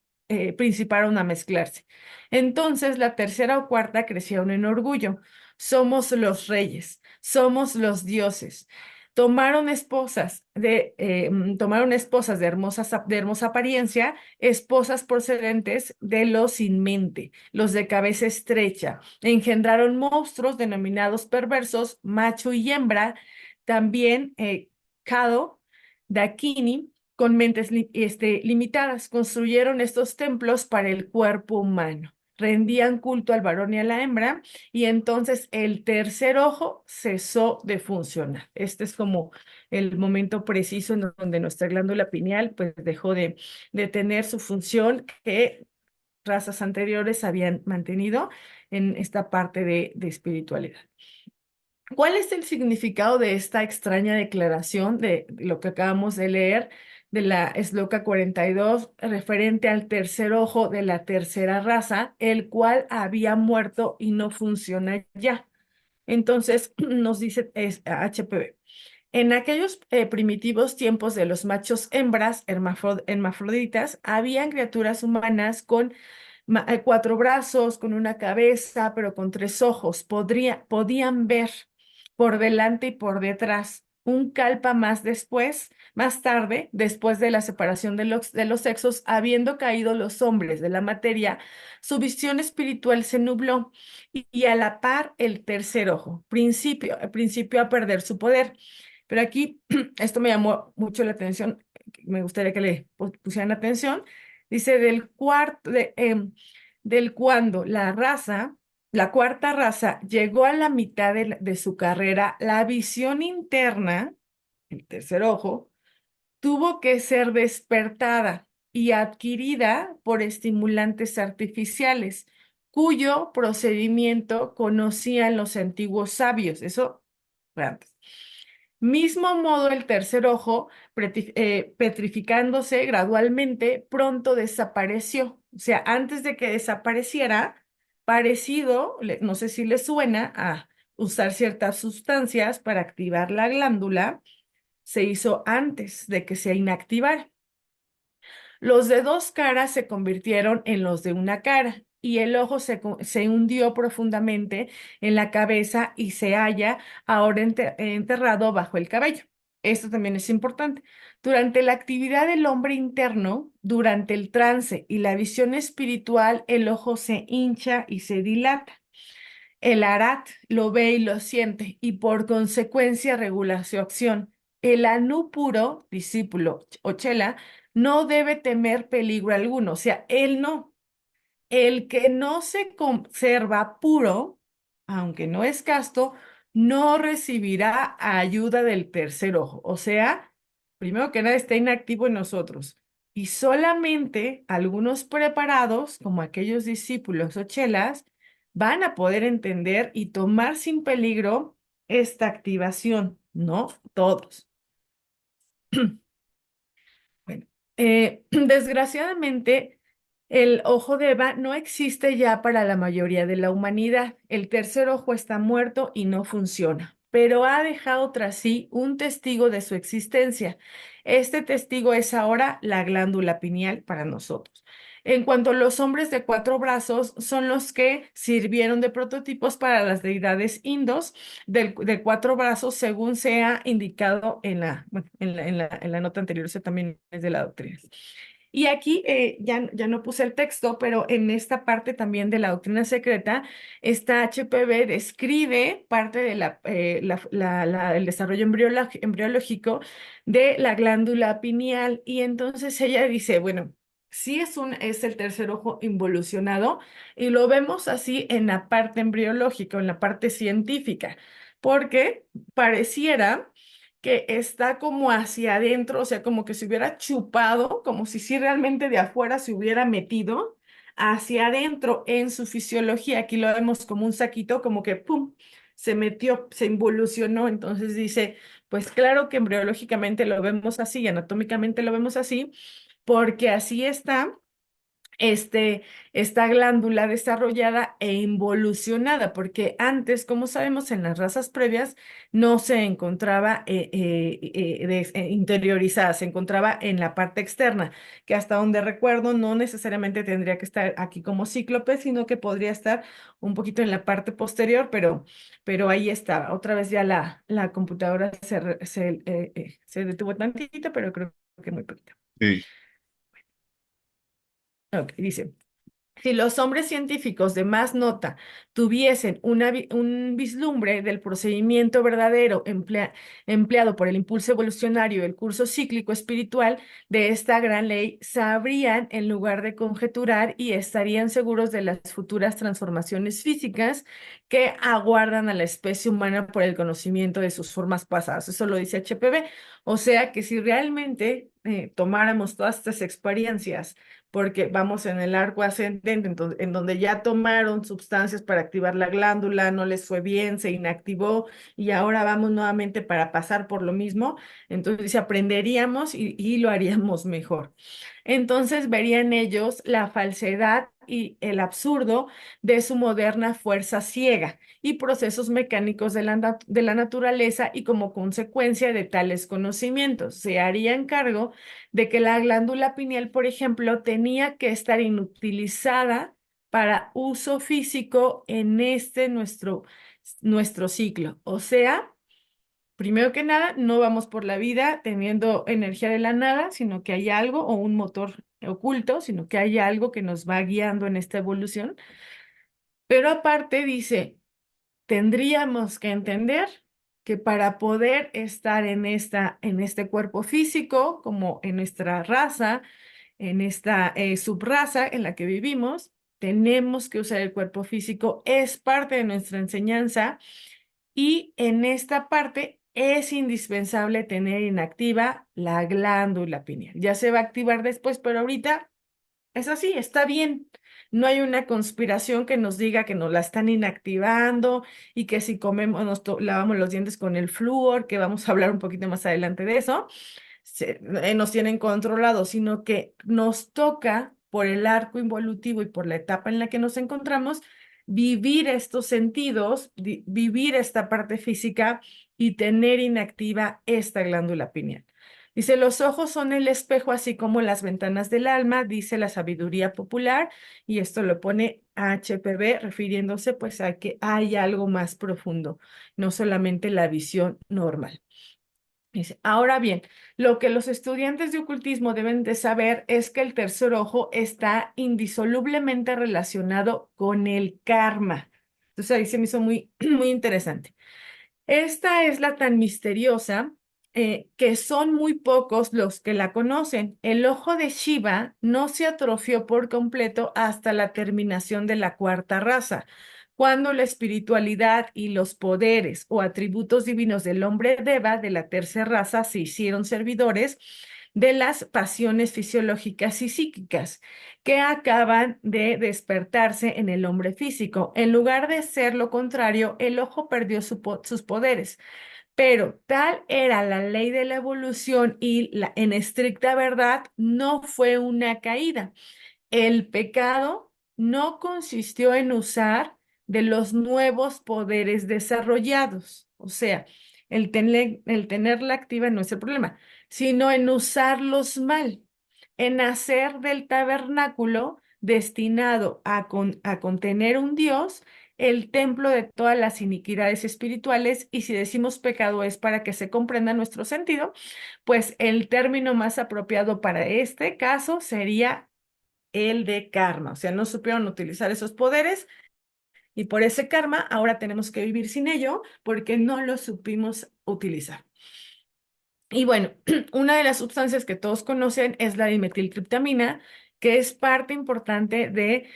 principaron a mezclarse. Entonces, la tercera o cuarta crecieron en orgullo. Somos los reyes, somos los dioses. Tomaron esposas de hermosa apariencia, esposas procedentes de los sin mente, los de cabeza estrecha. Engendraron monstruos denominados perversos, macho y hembra, también Kado, Dakini, con mentes limitadas. Construyeron estos templos para el cuerpo humano. Rendían culto al varón y a la hembra, y entonces el tercer ojo cesó de funcionar. Este es como el momento preciso en donde nuestra glándula pineal pues dejó de tener su función que razas anteriores habían mantenido en esta parte de espiritualidad. ¿Cuál es el significado de esta extraña declaración de lo que acabamos de leer de la Sloka 42 referente al tercer ojo de la tercera raza, el cual había muerto y no funciona ya? Entonces, nos dice HPV. En aquellos primitivos tiempos de los machos hembras hermafroditas, habían criaturas humanas con cuatro brazos, con una cabeza, pero con tres ojos. Podían ver por delante y por detrás. Un kalpa más tarde, después de la separación de los sexos, habiendo caído los hombres de la materia, su visión espiritual se nubló y a la par el tercer ojo, principio a perder su poder. Pero aquí esto me llamó mucho la atención, me gustaría que le pusieran atención. Dice del cuando la cuarta raza, llegó a la mitad de su carrera, la visión interna, el tercer ojo, tuvo que ser despertada y adquirida por estimulantes artificiales, cuyo procedimiento conocían los antiguos sabios. Eso fue antes. Mismo modo, el tercer ojo, petrificándose gradualmente, pronto desapareció. O sea, antes de que desapareciera, parecido, no sé si le suena, a usar ciertas sustancias para activar la glándula, se hizo antes de que se inactivara. Los de dos caras se convirtieron en los de una cara y el ojo se hundió profundamente en la cabeza y se halla ahora enterrado bajo el cabello. Esto también es importante. Durante la actividad del hombre interno, durante el trance y la visión espiritual, el ojo se hincha y se dilata. El arat lo ve y lo siente y por consecuencia regula su acción. El anúpuro, discípulo o chela, no debe temer peligro alguno, o sea, él no. El que no se conserva puro, aunque no es casto, no recibirá ayuda del tercer ojo. O sea, primero que nada está inactivo en nosotros. Y solamente algunos preparados, como aquellos discípulos o chelas, van a poder entender y tomar sin peligro esta activación. No todos. Bueno, desgraciadamente, el ojo de Eva no existe ya para la mayoría de la humanidad. El tercer ojo está muerto y no funciona, pero ha dejado tras sí un testigo de su existencia. Este testigo es ahora la glándula pineal para nosotros. En cuanto a los hombres de cuatro brazos, son los que sirvieron de prototipos para las deidades indos de cuatro brazos, según se ha indicado bueno, en la nota anterior, eso también es de la doctrina. Y aquí ya no puse el texto, pero en esta parte también de la doctrina secreta, esta HPV describe parte de el desarrollo embriológico de la glándula pineal. Y entonces ella dice, bueno, sí es el tercer ojo involucionado y lo vemos así en la parte embriológica, en la parte científica, porque pareciera que está como hacia adentro, o sea, como que se hubiera chupado, como si realmente de afuera se hubiera metido hacia adentro en su fisiología. Aquí lo vemos como un saquito, como que ¡pum! Se metió, se involucionó. Entonces dice, pues claro que embriológicamente lo vemos así, anatómicamente lo vemos así, porque así está este, esta glándula desarrollada e involucionada, porque antes, como sabemos, en las razas previas no se encontraba interiorizada, se encontraba en la parte externa, que hasta donde recuerdo no necesariamente tendría que estar aquí como cíclope, sino que podría estar un poquito en la parte posterior, pero ahí estaba. Otra vez ya la computadora se detuvo tantito, pero creo que muy poquito. Sí. Ok, dice. Si los hombres científicos de más nota tuviesen un vislumbre del procedimiento verdadero empleado por el impulso evolucionario, el curso cíclico espiritual de esta gran ley, sabrían en lugar de conjeturar y estarían seguros de las futuras transformaciones físicas que aguardan a la especie humana por el conocimiento de sus formas pasadas. Eso lo dice HPV. O sea que si realmente tomáramos todas estas experiencias, porque vamos en el arco ascendente, entonces, en donde ya tomaron sustancias para activar la glándula, no les fue bien, se inactivó y ahora vamos nuevamente para pasar por lo mismo, entonces aprenderíamos y lo haríamos mejor. Entonces verían ellos la falsedad y el absurdo de su moderna fuerza ciega y procesos mecánicos de de la naturaleza y como consecuencia de tales conocimientos. Se harían cargo de que la glándula pineal, por ejemplo, tenía que estar inutilizada para uso físico en nuestro ciclo. O sea, primero que nada, no vamos por la vida teniendo energía de la nada, sino que hay algo o un motor oculto, sino que hay algo que nos va guiando en esta evolución. Pero aparte dice, tendríamos que entender que para poder estar en este cuerpo físico, como en nuestra raza, en esta subraza en la que vivimos, tenemos que usar el cuerpo físico, es parte de nuestra enseñanza y en esta parte es indispensable tener inactiva la glándula pineal. Ya se va a activar después, pero ahorita es así, está bien. No hay una conspiración que nos diga que nos la están inactivando y que si comemos, lavamos los dientes con el flúor, que vamos a hablar un poquito más adelante de eso, nos tienen controlados, sino que nos toca por el arco involutivo y por la etapa en la que nos encontramos, vivir estos sentidos, vivir esta parte física y tener inactiva esta glándula pineal. Dice, los ojos son el espejo, así como las ventanas del alma, dice la sabiduría popular, y esto lo pone HPB, refiriéndose pues a que hay algo más profundo, no solamente la visión normal. Dice, ahora bien, lo que los estudiantes de ocultismo deben de saber es que el tercer ojo está indisolublemente relacionado con el karma. Entonces ahí se me hizo muy, muy interesante. Esta es la tan misteriosa que son muy pocos los que la conocen. El ojo de Shiva no se atrofió por completo hasta la terminación de la cuarta raza, cuando la espiritualidad y los poderes o atributos divinos del hombre Deva de la tercera raza se hicieron servidores de las pasiones fisiológicas y psíquicas que acaban de despertarse en el hombre físico. En lugar de ser lo contrario, el ojo perdió sus poderes. Pero tal era la ley de la evolución y en estricta verdad no fue una caída. El pecado no consistió en usar de los nuevos poderes desarrollados, o sea, el tenerla activa no es el problema, sino en usarlos mal, en hacer del tabernáculo destinado a contener un Dios, el templo de todas las iniquidades espirituales, y si decimos pecado es para que se comprenda nuestro sentido, pues el término más apropiado para este caso sería el de karma, o sea, no supieron utilizar esos poderes y por ese karma ahora tenemos que vivir sin ello porque no lo supimos utilizar. Y bueno, una de las sustancias que todos conocen es la dimetiltriptamina, que es parte importante de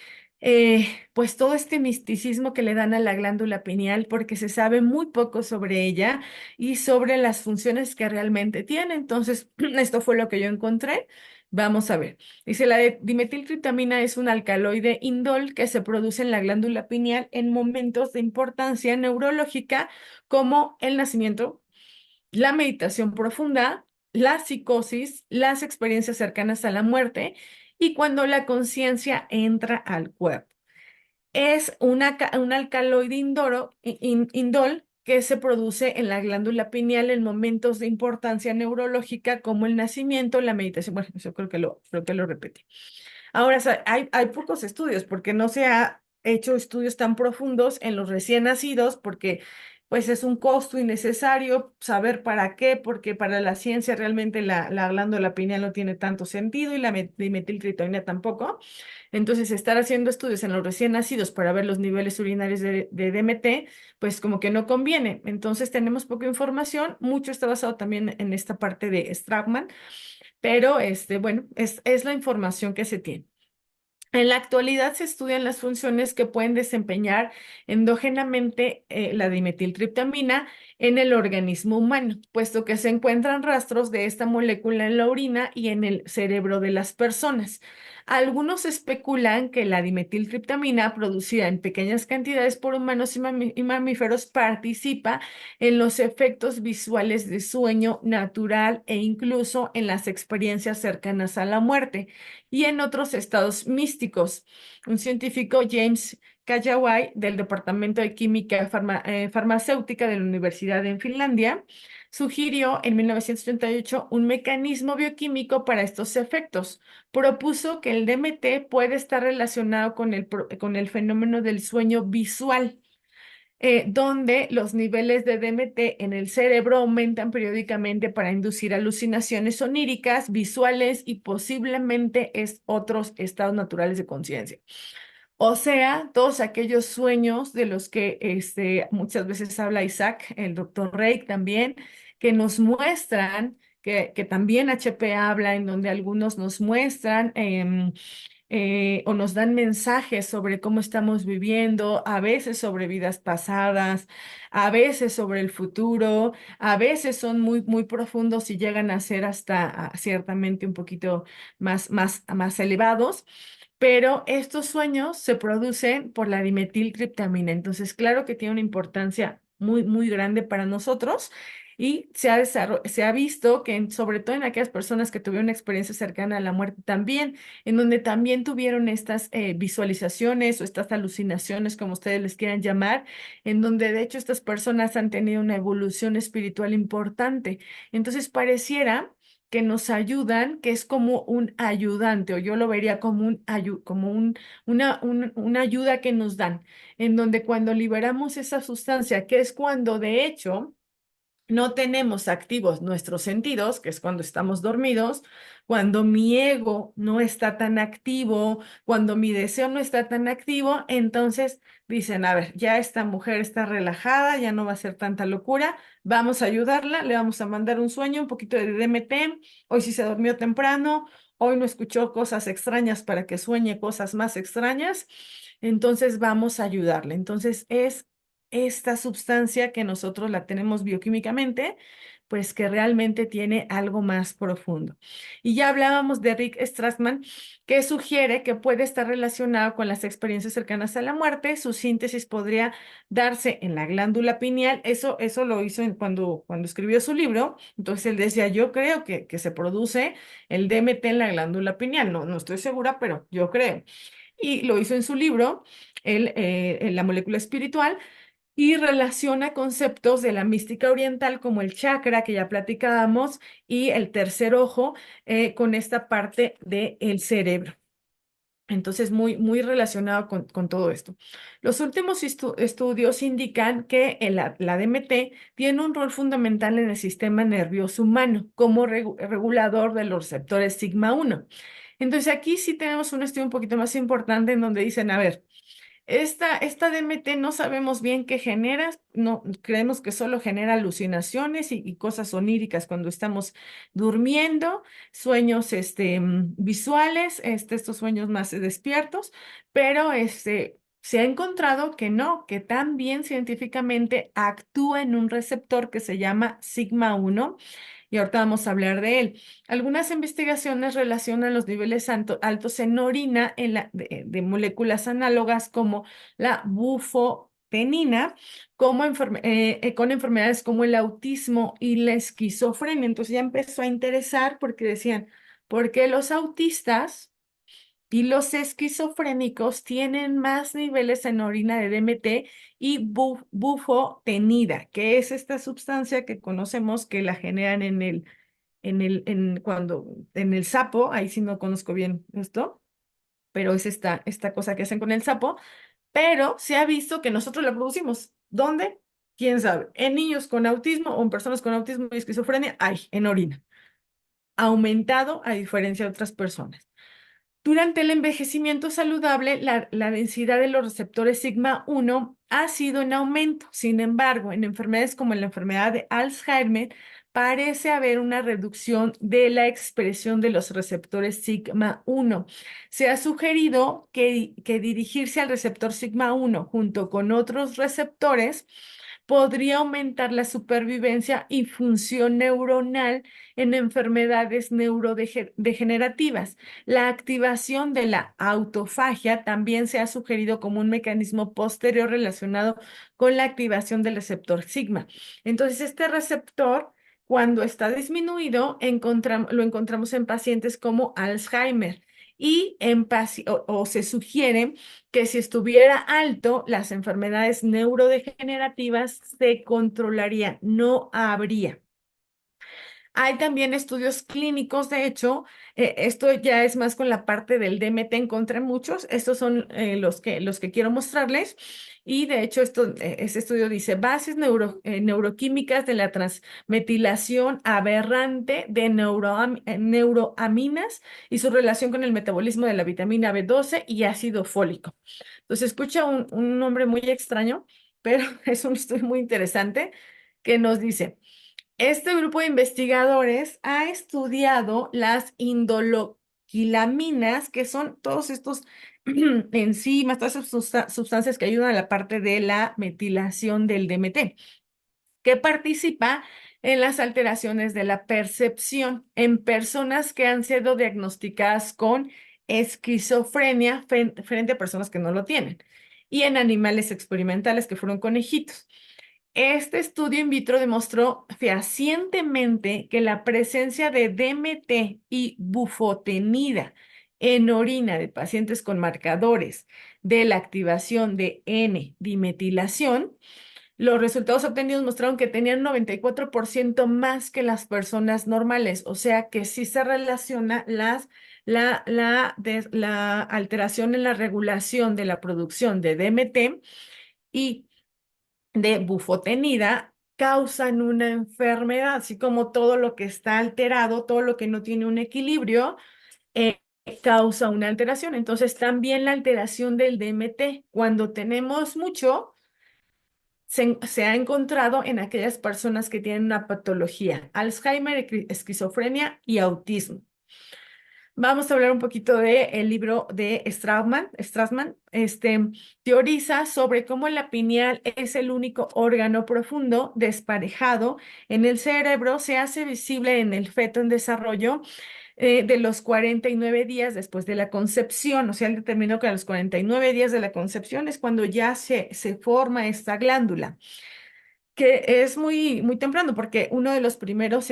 pues todo este misticismo que le dan a la glándula pineal porque se sabe muy poco sobre ella y sobre las funciones que realmente tiene. Entonces, esto fue lo que yo encontré. Vamos a ver. Dice, la dimetiltriptamina es un alcaloide indol que se produce en la glándula pineal en momentos de importancia neurológica como el nacimiento, la meditación profunda, la psicosis, las experiencias cercanas a la muerte y cuando la conciencia entra al cuerpo. Es un alcaloide indol que se produce en la glándula pineal en momentos de importancia neurológica como el nacimiento, la meditación. Bueno, eso creo que lo repetí. Ahora, hay pocos estudios porque no se ha hecho estudios tan profundos en los recién nacidos porque pues es un costo innecesario saber para qué, porque para la ciencia realmente la glándula pineal no tiene tanto sentido y la dimetiltriptamina tampoco. Entonces, estar haciendo estudios en los recién nacidos para ver los niveles urinarios de DMT, pues como que no conviene. Entonces, tenemos poca información, mucho está basado también en esta parte de Strauchman, pero bueno, es la información que se tiene. En la actualidad se estudian las funciones que pueden desempeñar endógenamente la dimetiltriptamina en el organismo humano, puesto que se encuentran rastros de esta molécula en la orina y en el cerebro de las personas. Algunos especulan que la dimetiltriptamina, producida en pequeñas cantidades por humanos y mamíferos, participa en los efectos visuales de sueño natural e incluso en las experiencias cercanas a la muerte y en otros estados místicos. Un científico, James Kajawai, del Departamento de Química Farmacéutica de la Universidad en Finlandia, sugirió en 1938 un mecanismo bioquímico para estos efectos. Propuso que el DMT puede estar relacionado con con el fenómeno del sueño visual, donde los niveles de DMT en el cerebro aumentan periódicamente para inducir alucinaciones oníricas, visuales y posiblemente otros estados naturales de conciencia. O sea, todos aquellos sueños de los que muchas veces habla Isaac, el doctor Reik también, que nos muestran, que también HP habla, en donde algunos nos muestran o nos dan mensajes sobre cómo estamos viviendo, a veces sobre vidas pasadas, a veces sobre el futuro, a veces son muy profundos y llegan a ser hasta ciertamente un poquito más elevados. Pero estos sueños se producen por la dimetiltriptamina. Entonces, claro que tiene una importancia muy grande para nosotros y se ha visto que, sobre todo en aquellas personas que tuvieron una experiencia cercana a la muerte también, en donde también tuvieron estas visualizaciones o estas alucinaciones, como ustedes les quieran llamar, en donde de hecho estas personas han tenido una evolución espiritual importante. Entonces, pareciera que nos ayudan, que es como un ayudante, o yo lo vería como una ayuda que nos dan, en donde cuando liberamos esa sustancia, que es cuando de hecho no tenemos activos nuestros sentidos, que es cuando estamos dormidos, cuando mi ego no está tan activo, cuando mi deseo no está tan activo, entonces dicen, a ver, ya esta mujer está relajada, ya no va a ser tanta locura, vamos a ayudarla, le vamos a mandar un sueño, un poquito de DMT, hoy sí se durmió temprano, hoy no escuchó cosas extrañas para que sueñe cosas más extrañas, entonces vamos a ayudarle. Entonces es esta sustancia que nosotros la tenemos bioquímicamente, pues que realmente tiene algo más profundo. Y ya hablábamos de Rick Strassman, que sugiere que puede estar relacionado con las experiencias cercanas a la muerte. Su síntesis podría darse en la glándula pineal. Eso lo hizo cuando escribió su libro. Entonces él decía, yo creo que se produce el DMT en la glándula pineal. No estoy segura, pero yo creo. Y lo hizo en su libro, en La molécula espiritual, y relaciona conceptos de la mística oriental como el chakra que ya platicábamos y el tercer ojo con esta parte del cerebro. Entonces, muy relacionado con todo esto. Los últimos estudios indican que la DMT tiene un rol fundamental en el sistema nervioso humano como regulador de los receptores sigma 1. Entonces, aquí sí tenemos un estudio un poquito más importante en donde dicen, a ver, esta DMT no sabemos bien qué genera, no creemos que solo genera alucinaciones y cosas oníricas cuando estamos durmiendo, sueños visuales, estos sueños más despiertos, pero se ha encontrado que no, que también científicamente actúa en un receptor que se llama sigma 1 y ahorita vamos a hablar de él. Algunas investigaciones relacionan los niveles altos en orina de moléculas análogas como la bufotenina, con enfermedades como el autismo y la esquizofrenia. Entonces ya empezó a interesar porque decían, ¿por qué los autistas y los esquizofrénicos tienen más niveles en orina de DMT y bufotenida, que es esta sustancia que conocemos que la generan en el sapo? Ahí sí no conozco bien esto, pero es esta cosa que hacen con el sapo, pero se ha visto que nosotros la producimos. ¿Dónde? ¿Quién sabe? En niños con autismo o en personas con autismo y esquizofrenia, hay en orina. Aumentado a diferencia de otras personas. Durante el envejecimiento saludable, la densidad de los receptores sigma 1 ha sido en aumento. Sin embargo, en enfermedades como la enfermedad de Alzheimer, parece haber una reducción de la expresión de los receptores sigma 1. Se ha sugerido que dirigirse al receptor sigma 1 junto con otros receptores podría aumentar la supervivencia y función neuronal en enfermedades neurodegenerativas. La activación de la autofagia también se ha sugerido como un mecanismo posterior relacionado con la activación del receptor sigma. Entonces, este receptor, cuando está disminuido, lo encontramos en pacientes como Alzheimer y o se sugiere que si estuviera alto, las enfermedades neurodegenerativas se controlarían, no habría. Hay también estudios clínicos, de hecho, esto ya es más con la parte del DMT, encontré muchos, estos son los que quiero mostrarles, y de hecho este estudio dice bases neuroquímicas de la transmetilación aberrante de neuroaminas y su relación con el metabolismo de la vitamina B12 y ácido fólico. Entonces escucha un nombre muy extraño, pero es un estudio muy interesante que nos dice... Este grupo de investigadores ha estudiado las indoloquilaminas, que son todos estos enzimas, todas esas sustancias que ayudan a la parte de la metilación del DMT, que participa en las alteraciones de la percepción en personas que han sido diagnosticadas con esquizofrenia frente a personas que no lo tienen, y en animales experimentales que fueron conejitos. Este estudio in vitro demostró fehacientemente que la presencia de DMT y bufotenida en orina de pacientes con marcadores de la activación de N-dimetilación, los resultados obtenidos mostraron que tenían 94% más que las personas normales, o sea que sí se relaciona la alteración en la regulación de la producción de DMT y de bufotenida causan una enfermedad, así como todo lo que está alterado, todo lo que no tiene un equilibrio, eh, causa una alteración. Entonces, también la alteración del DMT, cuando tenemos mucho, se ha encontrado en aquellas personas que tienen una patología, Alzheimer, esquizofrenia y autismo. Vamos a hablar un poquito del libro de Strassman. Teoriza sobre cómo la pineal es el único órgano profundo desparejado en el cerebro, se hace visible en el feto en desarrollo de los 49 días después de la concepción. O sea, él determinó que a los 49 días de la concepción es cuando ya se forma esta glándula, que es muy, muy temprano, porque uno de los primeros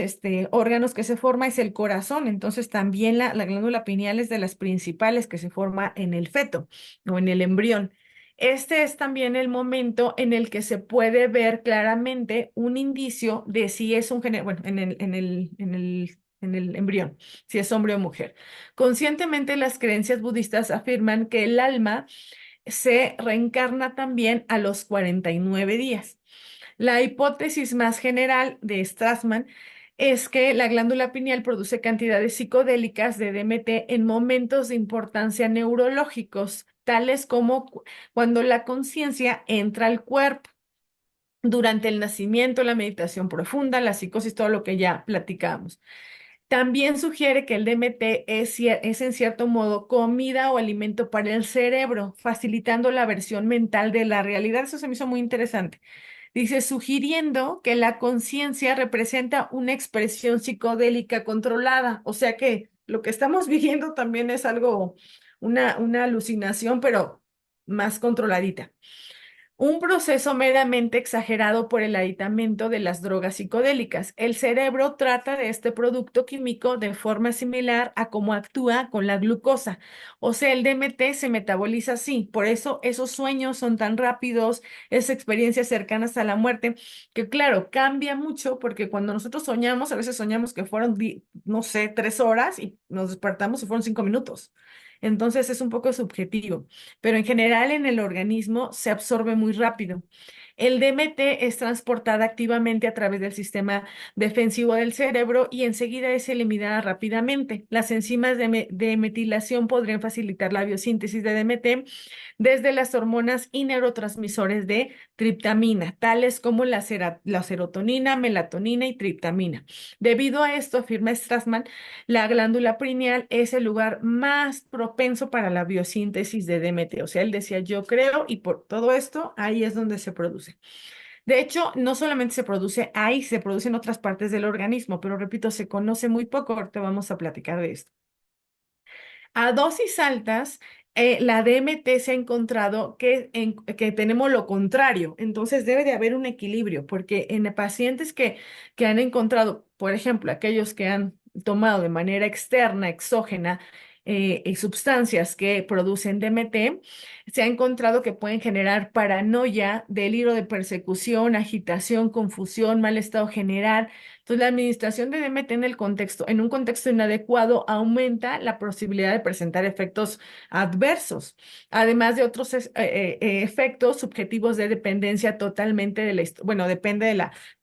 órganos que se forma es el corazón. Entonces también la glándula pineal es de las principales que se forma en el feto o en el embrión. Este es también el momento en el que se puede ver claramente un indicio de si es un género, bueno, en el embrión, si es hombre o mujer. Conscientemente, las creencias budistas afirman que el alma se reencarna también a los 49 días. La hipótesis más general de Strassman es que la glándula pineal produce cantidades psicodélicas de DMT en momentos de importancia neurológicos, tales como cuando la conciencia entra al cuerpo, durante el nacimiento, la meditación profunda, la psicosis, todo lo que ya platicamos. También sugiere que el DMT es en cierto modo comida o alimento para el cerebro, facilitando la versión mental de la realidad. Eso se me hizo muy interesante. Dice, sugiriendo que la conciencia representa una expresión psicodélica controlada. O sea que lo que estamos viviendo también es algo, una alucinación, pero más controladita. Un proceso meramente exagerado por el aditamento de las drogas psicodélicas. El cerebro trata de este producto químico de forma similar a cómo actúa con la glucosa. O sea, el DMT se metaboliza así. Por eso esos sueños son tan rápidos, esas experiencias cercanas a la muerte, que claro, cambia mucho porque cuando nosotros soñamos, a veces soñamos que fueron, no sé, 3 horas y nos despertamos y fueron 5 minutos. Entonces es un poco subjetivo, pero en general en el organismo se absorbe muy rápido. El DMT es transportada activamente a través del sistema defensivo del cerebro y enseguida es eliminada rápidamente. Las enzimas de metilación podrían facilitar la biosíntesis de DMT desde las hormonas y neurotransmisores de triptamina, tales como la serotonina, melatonina y triptamina. Debido a esto, afirma Strassman, la glándula pineal es el lugar más propenso para la biosíntesis de DMT. O sea, él decía, yo creo, y por todo esto, ahí es donde se produce. De hecho, no solamente se produce ahí, se produce en otras partes del organismo, pero repito, se conoce muy poco. Ahorita vamos a platicar de esto. A dosis altas, la DMT se ha encontrado que tenemos lo contrario. Entonces debe de haber un equilibrio, porque en pacientes que han encontrado, por ejemplo, aquellos que han tomado de manera externa, exógena, sustancias que producen DMT, se ha encontrado que pueden generar paranoia, delirio de persecución, agitación, confusión, mal estado general. Entonces, la administración de DMT en un contexto inadecuado aumenta la posibilidad de presentar efectos adversos, además de otros efectos subjetivos de dependencia totalmente bueno, depende de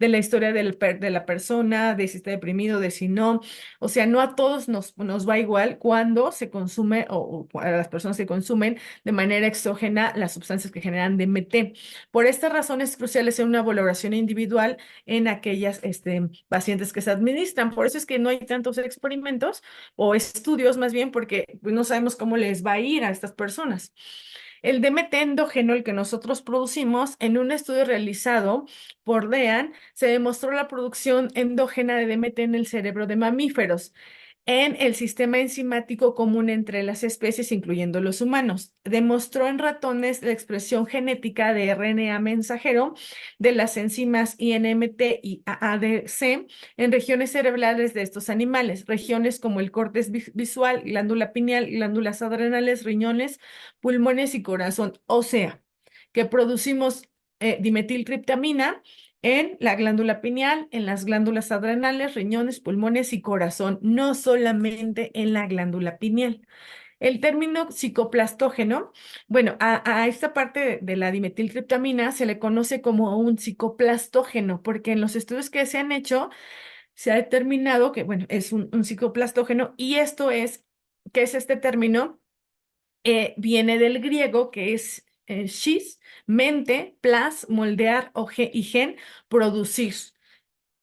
la historia de la persona, de si está deprimido, de si no. O sea, no a todos nos va igual cuando se consume o a las personas que consumen de manera exógena las sustancias que generan DMT. Por esta razón es crucial hacer una valoración individual en aquellas pacientes que se administran. Por eso es que no hay tantos experimentos o estudios más bien porque pues, no sabemos cómo les va a ir a estas personas. El DMT endógeno, el que nosotros producimos, en un estudio realizado por DEAN, se demostró la producción endógena de DMT en el cerebro de mamíferos en el sistema enzimático común entre las especies, incluyendo los humanos. Demostró en ratones la expresión genética de RNA mensajero de las enzimas INMT y AADC en regiones cerebrales de estos animales, regiones como el córtex visual, glándula pineal, glándulas adrenales, riñones, pulmones y corazón. O sea, que producimos dimetiltriptamina en la glándula pineal, en las glándulas adrenales, riñones, pulmones y corazón, no solamente en la glándula pineal. El término psicoplastógeno, bueno, a esta parte de la dimetiltriptamina se le conoce como un psicoplastógeno, porque en los estudios que se han hecho se ha determinado que, bueno, es un psicoplastógeno y esto es, ¿qué es este término? Viene del griego que es shis, mente, plas, moldear y gen, producir,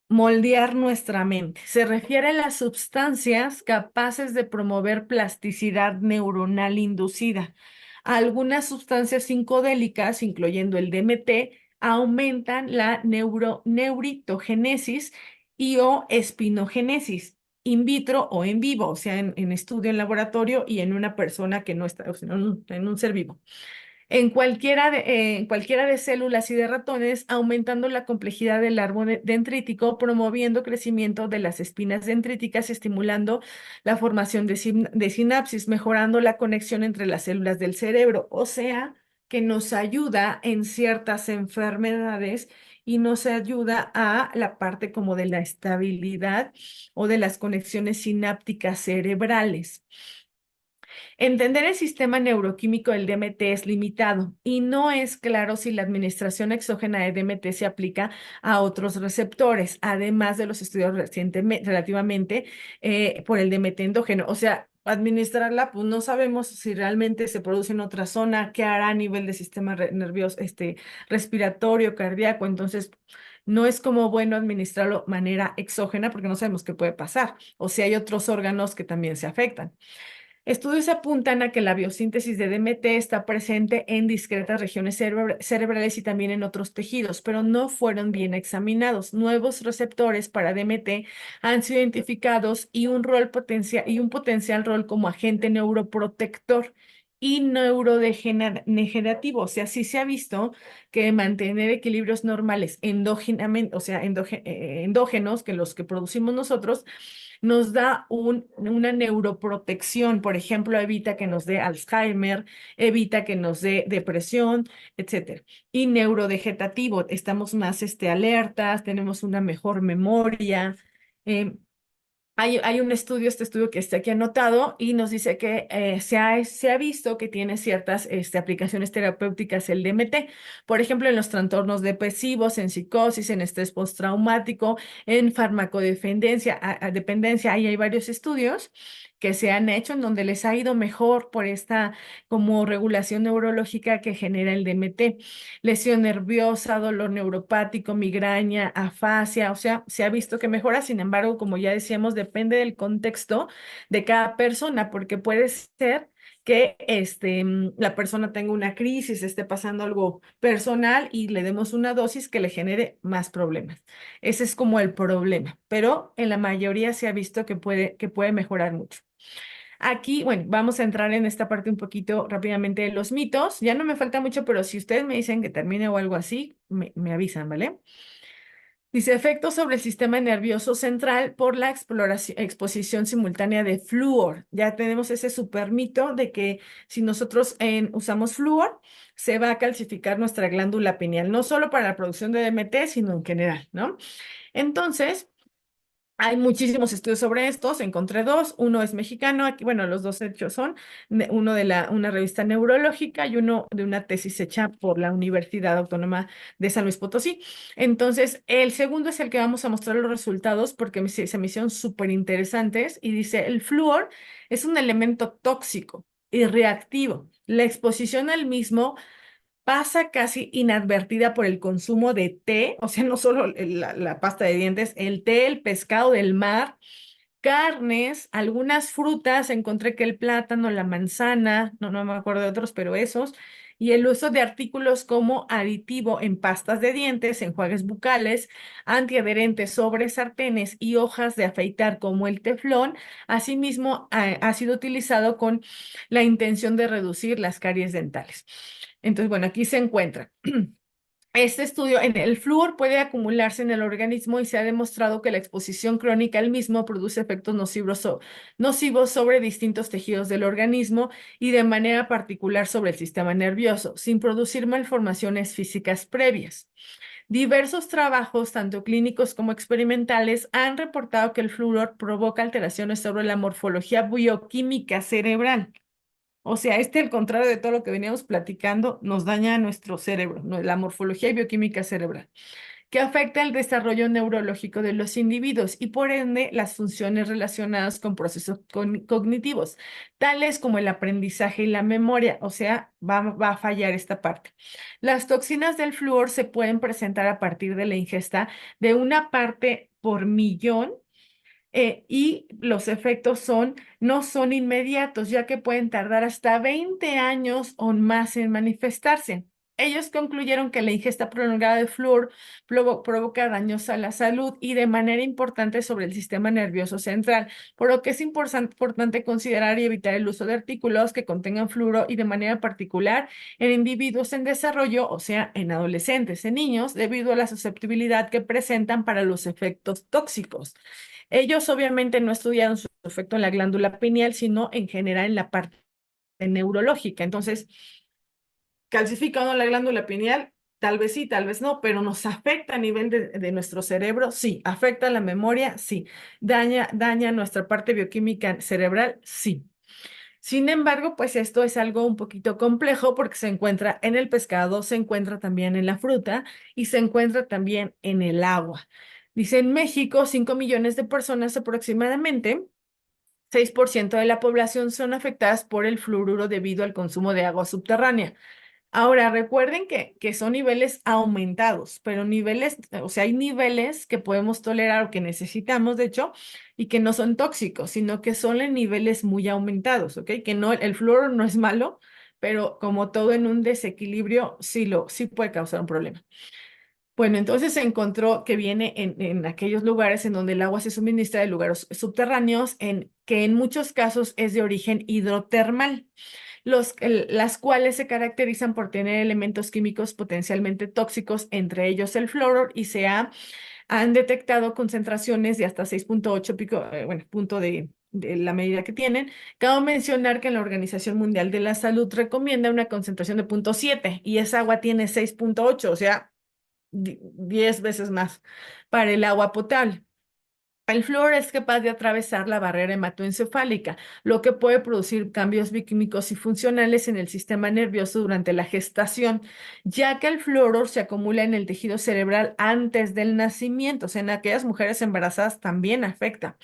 moldear nuestra mente. Se refiere a las sustancias capaces de promover plasticidad neuronal inducida. Algunas sustancias psicodélicas, incluyendo el DMT, aumentan la neuritogénesis y o espinogénesis in vitro o en vivo, o sea, en estudio en laboratorio y en una persona que no está, o sea, en un ser vivo en cualquiera de células y de ratones, aumentando la complejidad del árbol dendrítico, promoviendo crecimiento de las espinas dendríticas, estimulando la formación de sinapsis, mejorando la conexión entre las células del cerebro, o sea, que nos ayuda en ciertas enfermedades y nos ayuda a la parte como de la estabilidad o de las conexiones sinápticas cerebrales. Entender el sistema neuroquímico del DMT es limitado y no es claro si la administración exógena de DMT se aplica a otros receptores, además de los estudios relativamente por el DMT endógeno. O sea, administrarla, pues no sabemos si realmente se produce en otra zona, qué hará a nivel del sistema nervioso, respiratorio, cardíaco. Entonces, no es como bueno administrarlo de manera exógena porque no sabemos qué puede pasar o si hay otros órganos que también se afectan. Estudios apuntan a que la biosíntesis de DMT está presente en discretas regiones cerebrales y también en otros tejidos, pero no fueron bien examinados. Nuevos receptores para DMT han sido identificados y un potencial rol como agente neuroprotector y neurodegenerativo. O sea, sí se ha visto que mantener equilibrios normales endógenamente, o sea, endógenos, que los que producimos nosotros, nos da una neuroprotección, por ejemplo, evita que nos dé Alzheimer, evita que nos dé depresión, etcétera. Y neurodegetativo, estamos más alertas, tenemos una mejor memoria. em, hay un estudio, este estudio que está aquí anotado, y nos dice que se ha visto que tiene ciertas aplicaciones terapéuticas el DMT, por ejemplo, en los trastornos depresivos, en psicosis, en estrés postraumático, en farmacodependencia, dependencia. Ahí hay varios estudios que se han hecho en donde les ha ido mejor por esta como regulación neurológica que genera el DMT. Lesión nerviosa, dolor neuropático, migraña, afasia, o sea, se ha visto que mejora, sin embargo, como ya decíamos, depende del contexto de cada persona, porque puede ser que la persona tenga una crisis, esté pasando algo personal y le demos una dosis que le genere más problemas. Ese es como el problema, pero en la mayoría se ha visto que puede mejorar mucho. Aquí, bueno, vamos a entrar en esta parte un poquito rápidamente de los mitos. Ya no me falta mucho, pero si ustedes me dicen que termine o algo así, me avisan, ¿vale? Dice efectos sobre el sistema nervioso central por la exposición simultánea de flúor. Ya tenemos ese super mito de que si nosotros usamos flúor, se va a calcificar nuestra glándula pineal, no solo para la producción de DMT, sino en general, ¿no? Entonces, hay muchísimos estudios sobre estos, encontré dos, uno es mexicano, aquí, bueno, los dos hechos son uno de una revista neurológica y uno de una tesis hecha por la Universidad Autónoma de San Luis Potosí. Entonces, el segundo es el que vamos a mostrar los resultados porque se me hicieron súper interesantes y dice, el flúor es un elemento tóxico y reactivo. La exposición al mismo pasa casi inadvertida por el consumo de té, o sea, no solo la pasta de dientes, el té, el pescado del mar, carnes, algunas frutas, encontré que el plátano, la manzana, no me acuerdo de otros, pero esos, y el uso de artículos como aditivo en pastas de dientes, enjuagues bucales, antiadherentes sobre sartenes y hojas de afeitar como el teflón, asimismo ha sido utilizado con la intención de reducir las caries dentales. Entonces, bueno, aquí se encuentra. Este estudio en el flúor puede acumularse en el organismo y se ha demostrado que la exposición crónica al mismo produce efectos nocivos sobre distintos tejidos del organismo y de manera particular sobre el sistema nervioso, sin producir malformaciones físicas previas. Diversos trabajos, tanto clínicos como experimentales, han reportado que el flúor provoca alteraciones sobre la morfología bioquímica cerebral. O sea, al contrario de todo lo que veníamos platicando, nos daña a nuestro cerebro, la morfología y bioquímica cerebral, que afecta el desarrollo neurológico de los individuos y por ende las funciones relacionadas con procesos cognitivos, tales como el aprendizaje y la memoria. O sea, va a fallar esta parte. Las toxinas del flúor se pueden presentar a partir de la ingesta de una parte por millón y los efectos no son inmediatos, ya que pueden tardar hasta 20 años o más en manifestarse. Ellos concluyeron que la ingesta prolongada de flúor provoca daños a la salud y de manera importante sobre el sistema nervioso central, por lo que es importante considerar y evitar el uso de artículos que contengan flúor y de manera particular en individuos en desarrollo, o sea, en adolescentes, en niños, debido a la susceptibilidad que presentan para los efectos tóxicos. Ellos obviamente no estudiaron su efecto en la glándula pineal, sino en general en la parte neurológica. Entonces, ¿calcifica o no la glándula pineal? Tal vez sí, tal vez no, pero nos afecta a nivel de nuestro cerebro, sí. ¿Afecta la memoria? Sí. ¿Daña nuestra parte bioquímica cerebral? Sí. Sin embargo, pues esto es algo un poquito complejo porque se encuentra en el pescado, se encuentra también en la fruta y se encuentra también en el agua. Dice, en México, 5 millones de personas aproximadamente, 6% de la población son afectadas por el fluoruro debido al consumo de agua subterránea. Ahora, recuerden que son niveles aumentados, pero niveles, o sea, hay niveles que podemos tolerar o que necesitamos, de hecho, y que no son tóxicos, sino que son en niveles muy aumentados, ¿ok? Que no, el flúor no es malo, pero como todo en un desequilibrio, sí puede causar un problema. Bueno, entonces se encontró que viene en aquellos lugares en donde el agua se suministra de lugares subterráneos, que en muchos casos es de origen hidrotermal las cuales se caracterizan por tener elementos químicos potencialmente tóxicos, entre ellos el flúor, y han detectado concentraciones de hasta 6,8 pico, bueno, punto de la medida que tienen. Cabe mencionar que la Organización Mundial de la Salud recomienda una concentración de 0,7 y esa agua tiene 6,8, o sea, 10 veces más para el agua potable. El flúor es capaz de atravesar la barrera hematoencefálica, lo que puede producir cambios bioquímicos y funcionales en el sistema nervioso durante la gestación, ya que el flúor se acumula en el tejido cerebral antes del nacimiento, o sea, en aquellas mujeres embarazadas también afecta.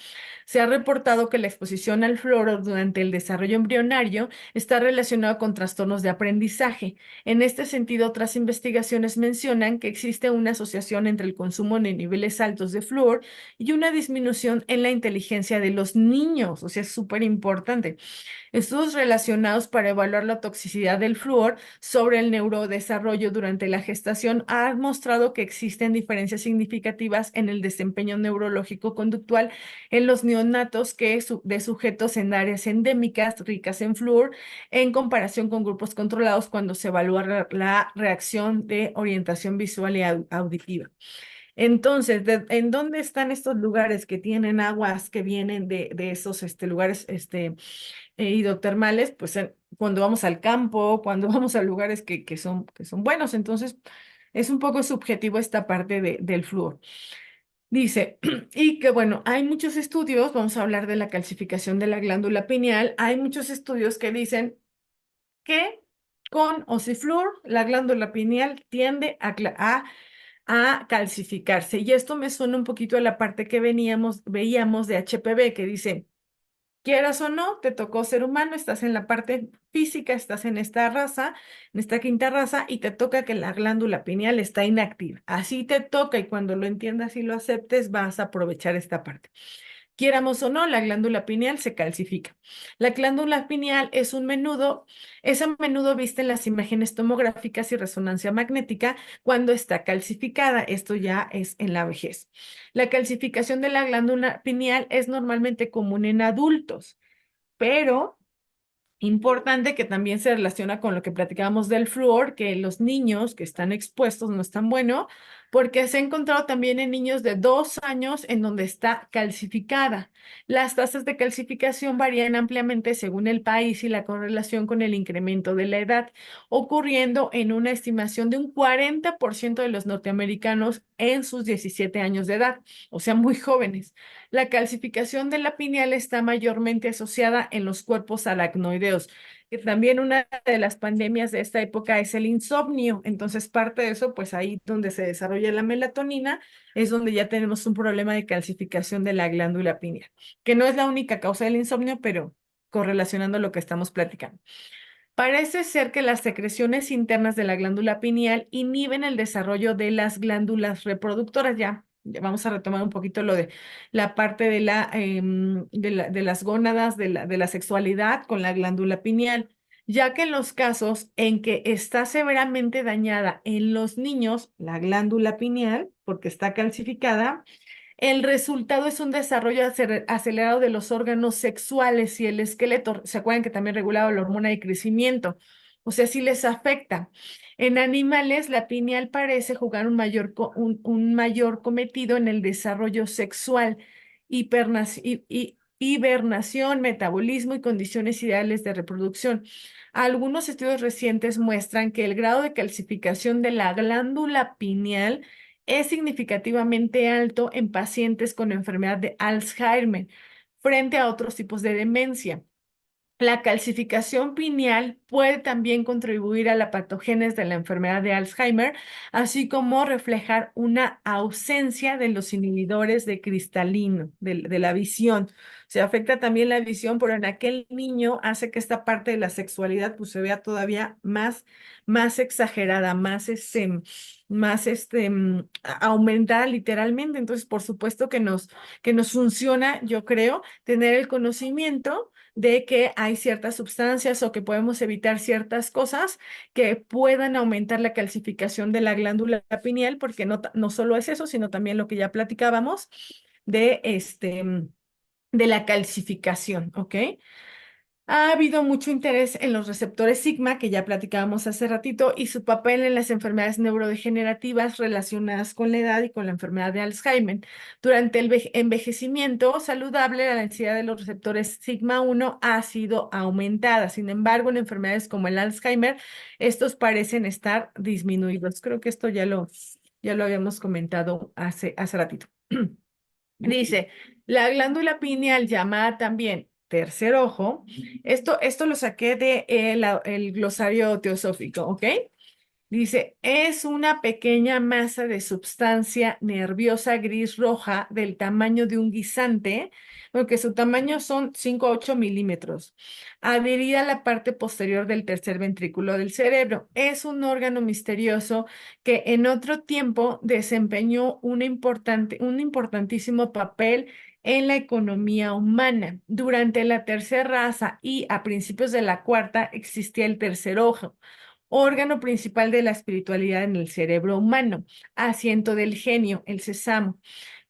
Se ha reportado que la exposición al flúor durante el desarrollo embrionario está relacionado con trastornos de aprendizaje. En este sentido, otras investigaciones mencionan que existe una asociación entre el consumo de niveles altos de flúor y una disminución disminución en la inteligencia de los niños, o sea, es súper importante. Estudios relacionados para evaluar la toxicidad del flúor sobre el neurodesarrollo durante la gestación han mostrado que existen diferencias significativas en el desempeño neurológico conductual en los neonatos de sujetos en áreas endémicas ricas en flúor en comparación con grupos controlados cuando se evalúa la reacción de orientación visual y auditiva. Entonces, ¿en dónde están estos lugares que tienen aguas que vienen de esos lugares hidrotermales? Pues cuando vamos al campo, cuando vamos a lugares que son buenos. Entonces, es un poco subjetivo esta parte del flúor. Dice, y que bueno, hay muchos estudios, vamos a hablar de la calcificación de la glándula pineal, hay muchos estudios que dicen que con o sin flúor, la glándula pineal tiende a calcificarse. Y esto me suena un poquito a la parte que veíamos de HPV, que dice, quieras o no, te tocó ser humano, estás en la parte física, estás en esta raza, en esta quinta raza, y te toca que la glándula pineal está inactiva. Así te toca y cuando lo entiendas y lo aceptes, vas a aprovechar esta parte. Quieramos o no, la glándula pineal se calcifica. La glándula pineal es a menudo vista en las imágenes tomográficas y resonancia magnética cuando está calcificada. Esto ya es en la vejez. La calcificación de la glándula pineal es normalmente común en adultos, pero importante que también se relaciona con lo que platicábamos del flúor, que los niños que están expuestos no es tan bueno, porque se ha encontrado también en niños de 2 años en donde está calcificada. Las tasas de calcificación varían ampliamente según el país y la correlación con el incremento de la edad, ocurriendo en una estimación de un 40% de los norteamericanos en sus 17 años de edad, o sea, muy jóvenes. La calcificación de la pineal está mayormente asociada en los cuerpos aracnoideos, que también una de las pandemias de esta época es el insomnio. Entonces, parte de eso, pues ahí donde se desarrolla la melatonina, es donde ya tenemos un problema de calcificación de la glándula pineal, que no es la única causa del insomnio, pero correlacionando lo que estamos platicando. Parece ser que las secreciones internas de la glándula pineal inhiben el desarrollo de las glándulas reproductoras. Ya vamos a retomar un poquito lo de la parte de las gónadas, de la sexualidad con la glándula pineal, ya que en los casos en que está severamente dañada en los niños, la glándula pineal, porque está calcificada, el resultado es un desarrollo acelerado de los órganos sexuales y el esqueleto. ¿Se acuerdan que también regulaba la hormona de crecimiento? O sea, sí les afecta. En animales, la pineal parece jugar un mayor cometido en el desarrollo sexual, hibernación, metabolismo y condiciones ideales de reproducción. Algunos estudios recientes muestran que el grado de calcificación de la glándula pineal es significativamente alto en pacientes con enfermedad de Alzheimer frente a otros tipos de demencia. La calcificación pineal puede también contribuir a la patogénesis de la enfermedad de Alzheimer, así como reflejar una ausencia de los inhibidores de cristalino, de la visión. Se afecta también la visión, pero en aquel niño hace que esta parte de la sexualidad pues, se vea todavía más exagerada, aumentada literalmente. Entonces, por supuesto que nos funciona, yo creo, tener el conocimiento de que hay ciertas sustancias o que podemos evitar ciertas cosas que puedan aumentar la calcificación de la glándula pineal, porque no solo es eso, sino también lo que ya platicábamos de la calcificación, ¿ok? Ha habido mucho interés en los receptores sigma, que ya platicábamos hace ratito, y su papel en las enfermedades neurodegenerativas relacionadas con la edad y con la enfermedad de Alzheimer. Durante el envejecimiento saludable, la densidad de los receptores sigma 1 ha sido aumentada. Sin embargo, en enfermedades como el Alzheimer, estos parecen estar disminuidos. Creo que esto ya lo habíamos comentado hace ratito. Dice, la glándula pineal, llamada también tercer ojo, esto lo saqué de el glosario teosófico, ¿ok? Dice, es una pequeña masa de sustancia nerviosa gris roja del tamaño de un guisante, porque su tamaño son 5 a 8 milímetros, adherida a la parte posterior del tercer ventrículo del cerebro. Es un órgano misterioso que en otro tiempo desempeñó un importantísimo papel en la economía humana. Durante la tercera raza y a principios de la cuarta existía el tercer ojo, órgano principal de la espiritualidad en el cerebro humano, asiento del genio, el sésamo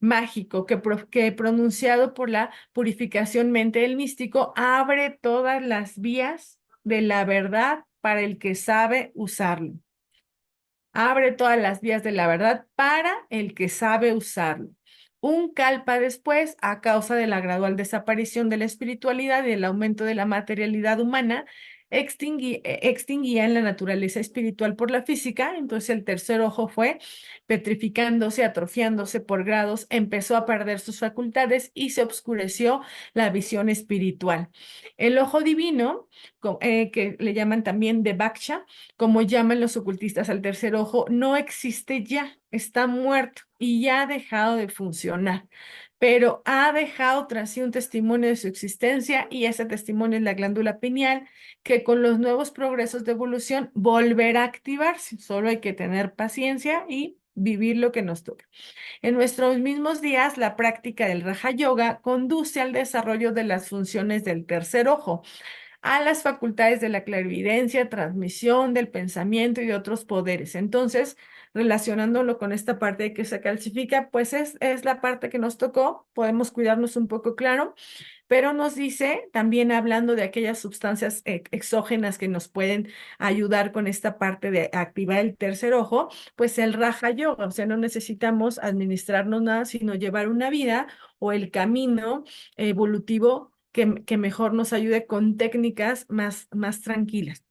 mágico, que pronunciado por la purificación mente del místico, abre todas las vías de la verdad para el que sabe usarlo. Abre todas las vías de la verdad para el que sabe usarlo. Un calpa después, a causa de la gradual desaparición de la espiritualidad y el aumento de la materialidad humana, extinguía en la naturaleza espiritual por la física. Entonces el tercer ojo fue petrificándose, atrofiándose por grados, empezó a perder sus facultades y se oscureció la visión espiritual. El ojo divino, que le llaman también de Baksha, como llaman los ocultistas al tercer ojo, no existe ya, está muerto y ya ha dejado de funcionar, pero ha dejado tras sí un testimonio de su existencia, y ese testimonio es la glándula pineal, que con los nuevos progresos de evolución volverá a activarse. Solo hay que tener paciencia y vivir lo que nos toca. En nuestros mismos días, la práctica del Raja Yoga conduce al desarrollo de las funciones del tercer ojo, a las facultades de la clarividencia, transmisión del pensamiento y de otros poderes. Entonces, relacionándolo con esta parte de que se calcifica, pues es la parte que nos tocó. Podemos cuidarnos un poco, claro, pero nos dice, también hablando de aquellas sustancias exógenas que nos pueden ayudar con esta parte de activar el tercer ojo, pues el Raja Yoga, o sea, no necesitamos administrarnos nada, sino llevar una vida o el camino evolutivo que mejor nos ayude con técnicas más tranquilas.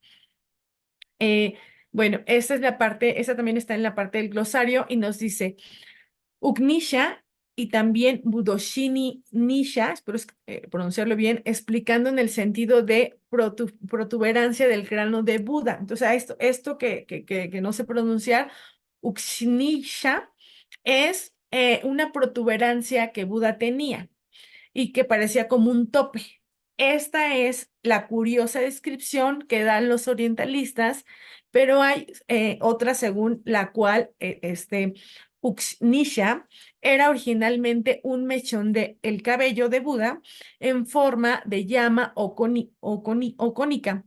Eh, bueno, esa es la parte, esa también está en la parte del glosario y nos dice Ugnisha y también Budoshini Nisha, espero pronunciarlo bien, explicando en el sentido de protuberancia del cráneo de Buda. Entonces, esto que no sé pronunciar, Ukshinisha, es una protuberancia que Buda tenía y que parecía como un tope. Esta es la curiosa descripción que dan los orientalistas, pero hay otra según la cual Uxnisha era originalmente un mechón de el cabello de Buda en forma de llama o cónica,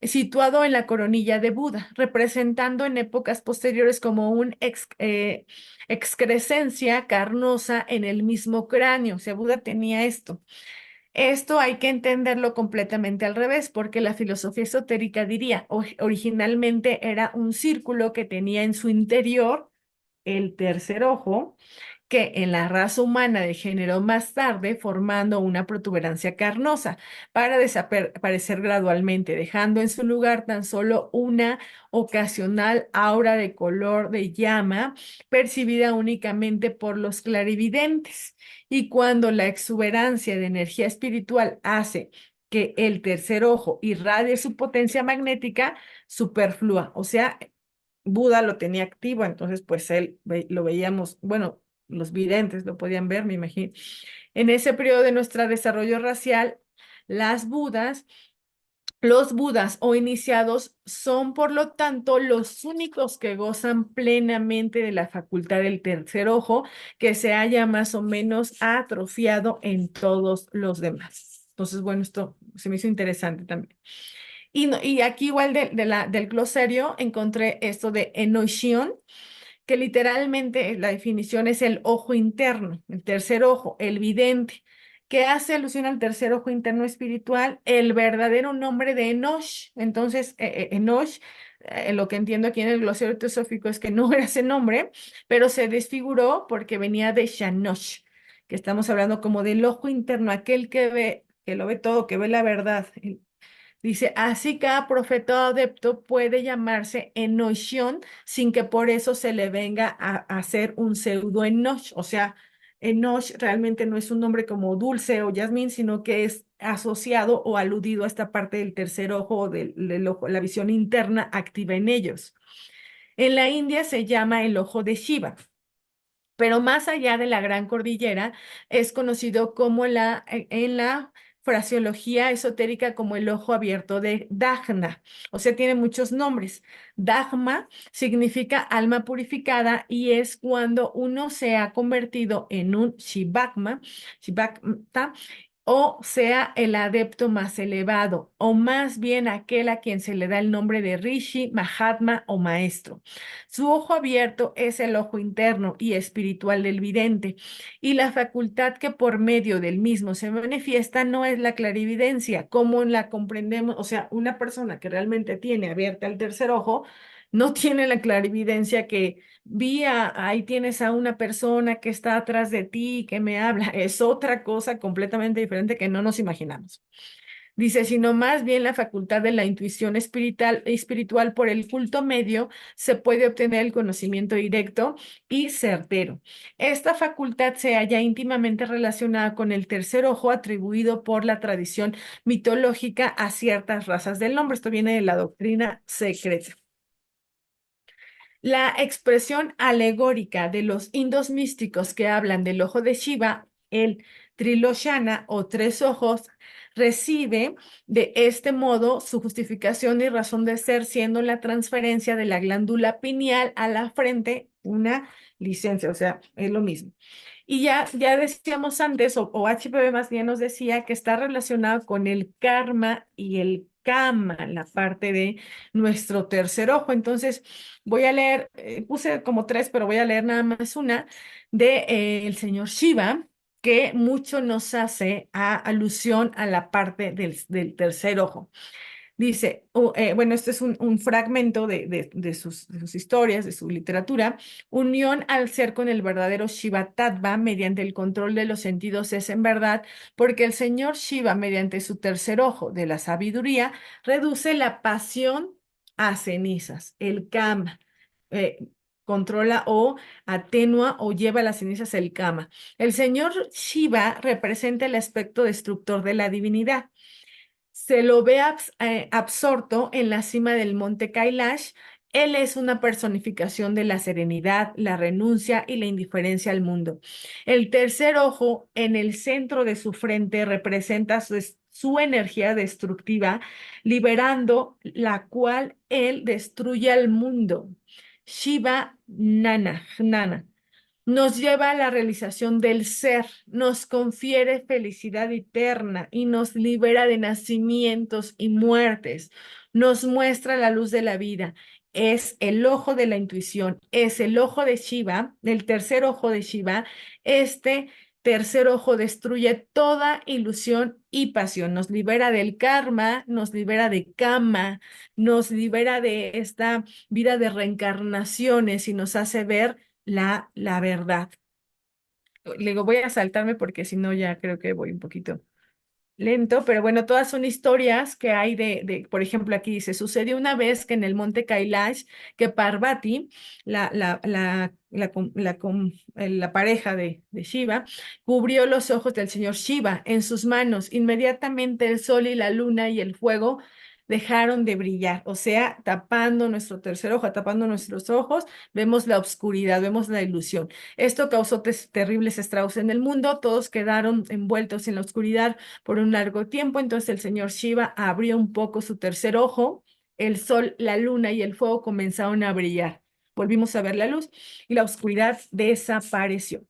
situado en la coronilla de Buda, representando en épocas posteriores como un excrescencia carnosa en el mismo cráneo. O sea, Buda tenía esto. Esto hay que entenderlo completamente al revés, porque la filosofía esotérica diría, originalmente era un círculo que tenía en su interior el tercer ojo, que en la raza humana degeneró más tarde formando una protuberancia carnosa para desaparecer gradualmente, dejando en su lugar tan solo una ocasional aura de color de llama percibida únicamente por los clarividentes. Y cuando la exuberancia de energía espiritual hace que el tercer ojo irradie su potencia magnética, superflua, o sea, Buda lo tenía activo, entonces pues lo veíamos, bueno, los videntes lo podían ver, me imagino. En ese periodo de nuestro desarrollo racial, las Budas, los Budas o iniciados son, por lo tanto, los únicos que gozan plenamente de la facultad del tercer ojo, que se haya más o menos atrofiado en todos los demás. Entonces, bueno, esto se me hizo interesante también. Y, y aquí igual del glosario encontré esto de Enochion, que literalmente la definición es el ojo interno, el tercer ojo, el vidente, que hace alusión al tercer ojo interno espiritual, el verdadero nombre de Enoch. Entonces, Enoch, lo que entiendo aquí en el glosario teosófico es que no era ese nombre, pero se desfiguró porque venía de Shanosh, que estamos hablando como del ojo interno, aquel que ve, que lo ve todo, que ve la verdad. Dice, así cada profeta o adepto puede llamarse Enochión sin que por eso se le venga a hacer un pseudo Enoch. O sea, Enoch realmente no es un nombre como Dulce o Yasmín, sino que es asociado o aludido a esta parte del tercer ojo o del ojo, la visión interna activa en ellos. En la India se llama el ojo de Shiva. Pero más allá de la Gran Cordillera, es conocido como en la fraseología esotérica como el ojo abierto de Dagna. O sea, tiene muchos nombres. Dagma significa alma purificada y es cuando uno se ha convertido en un Shivakta, o sea, el adepto más elevado, o más bien aquel a quien se le da el nombre de Rishi, Mahatma o maestro. Su ojo abierto es el ojo interno y espiritual del vidente, y la facultad que por medio del mismo se manifiesta no es la clarividencia, como la comprendemos, o sea, una persona que realmente tiene abierta el tercer ojo no tiene la clarividencia que ahí tienes a una persona que está atrás de ti, que me habla, es otra cosa completamente diferente que no nos imaginamos. Dice, sino más bien la facultad de la intuición espiritual por el culto medio se puede obtener el conocimiento directo y certero. Esta facultad se halla íntimamente relacionada con el tercer ojo atribuido por la tradición mitológica a ciertas razas del hombre. Esto viene de la doctrina secreta. La expresión alegórica de los indos místicos que hablan del ojo de Shiva, el Triloshana o tres ojos, recibe de este modo su justificación y razón de ser, siendo la transferencia de la glándula pineal a la frente una licencia, o sea, es lo mismo. Y ya decíamos antes, o HPV más bien nos decía que está relacionado con el karma y el kama, la parte de nuestro tercer ojo. Entonces, voy a leer, puse como tres, pero voy a leer nada más una de el señor Shiva, que mucho nos hace alusión a la parte del tercer ojo. Dice, bueno, este es un fragmento de sus historias, de su literatura. Unión al ser con el verdadero Shiva Tattva mediante el control de los sentidos es en verdad, porque el señor Shiva, mediante su tercer ojo de la sabiduría, reduce la pasión a cenizas, el kama. Controla o atenúa o lleva a las cenizas el kama. El señor Shiva representa el aspecto destructor de la divinidad. Se lo ve absorto en la cima del monte Kailash. Él es una personificación de la serenidad, la renuncia y la indiferencia al mundo. El tercer ojo en el centro de su frente representa su energía destructiva, liberando la cual él destruye al mundo. Shiva Nana nos lleva a la realización del ser, nos confiere felicidad eterna y nos libera de nacimientos y muertes, nos muestra la luz de la vida. Es el ojo de la intuición, es el ojo de Shiva, el tercer ojo de Shiva. Este tercer ojo destruye toda ilusión y pasión, nos libera del karma, nos libera de kama, nos libera de esta vida de reencarnaciones y nos hace ver la verdad. Le digo, voy a saltarme porque si no ya creo que voy un poquito lento, pero bueno, todas son historias que hay por ejemplo, aquí dice, sucedió una vez que en el monte Kailash, que Parvati, la pareja de Shiva, cubrió los ojos del señor Shiva en sus manos. Inmediatamente el sol y la luna y el fuego dejaron de brillar, o sea, tapando nuestro tercer ojo, tapando nuestros ojos, vemos la oscuridad, vemos la ilusión. Esto causó terribles estragos en el mundo, todos quedaron envueltos en la oscuridad por un largo tiempo. Entonces el señor Shiva abrió un poco su tercer ojo, el sol, la luna y el fuego comenzaron a brillar. Volvimos a ver la luz y la oscuridad desapareció.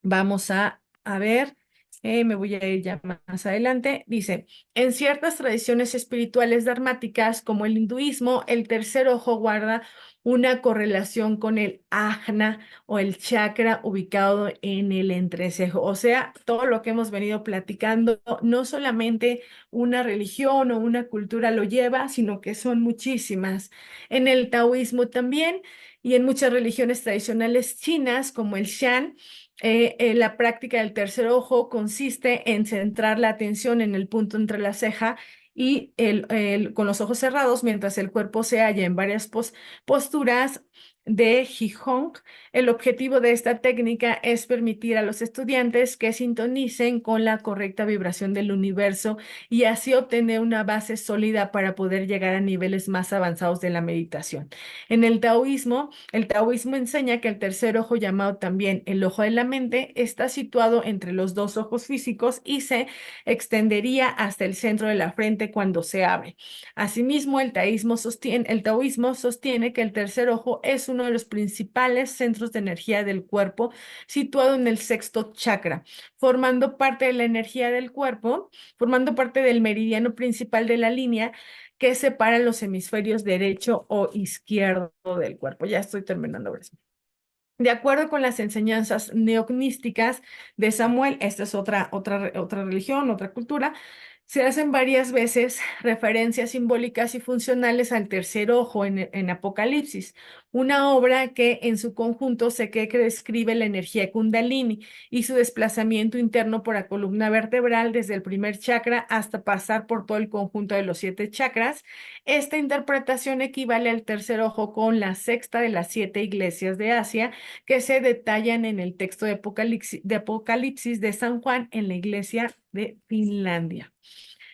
Vamos a ver, me voy a ir ya más adelante. Dice, en ciertas tradiciones espirituales dharmáticas, como el hinduismo, el tercer ojo guarda una correlación con el ajna o el chakra ubicado en el entrecejo. O sea, todo lo que hemos venido platicando, no solamente una religión o una cultura lo lleva, sino que son muchísimas. En el taoísmo también y en muchas religiones tradicionales chinas, como el Shan, la práctica del tercer ojo consiste en centrar la atención en el punto entre la ceja y con los ojos cerrados, mientras el cuerpo se halla en varias posturas, de Gijón. El objetivo de esta técnica es permitir a los estudiantes que sintonicen con la correcta vibración del universo y así obtener una base sólida para poder llegar a niveles más avanzados de la meditación. En el taoísmo enseña que el tercer ojo, llamado también el ojo de la mente, está situado entre los dos ojos físicos y se extendería hasta el centro de la frente cuando se abre. Asimismo, el taoísmo sostiene que el tercer ojo es uno de los principales centros de energía del cuerpo, situado en el sexto chakra, formando parte de la energía del cuerpo, formando parte del meridiano principal de la línea que separa los hemisferios derecho o izquierdo del cuerpo. Ya estoy terminando ahora sí. De acuerdo con las enseñanzas neognísticas de Samuel, esta es otra religión, otra cultura, se hacen varias veces referencias simbólicas y funcionales al tercer ojo en Apocalipsis, una obra que en su conjunto se cree que describe la energía Kundalini y su desplazamiento interno por la columna vertebral desde el primer chakra hasta pasar por todo el conjunto de los 7 chakras. Esta interpretación equivale al tercer ojo con la sexta de las 7 iglesias de Asia que se detallan en el texto de Apocalipsis de San Juan en la iglesia de Finlandia.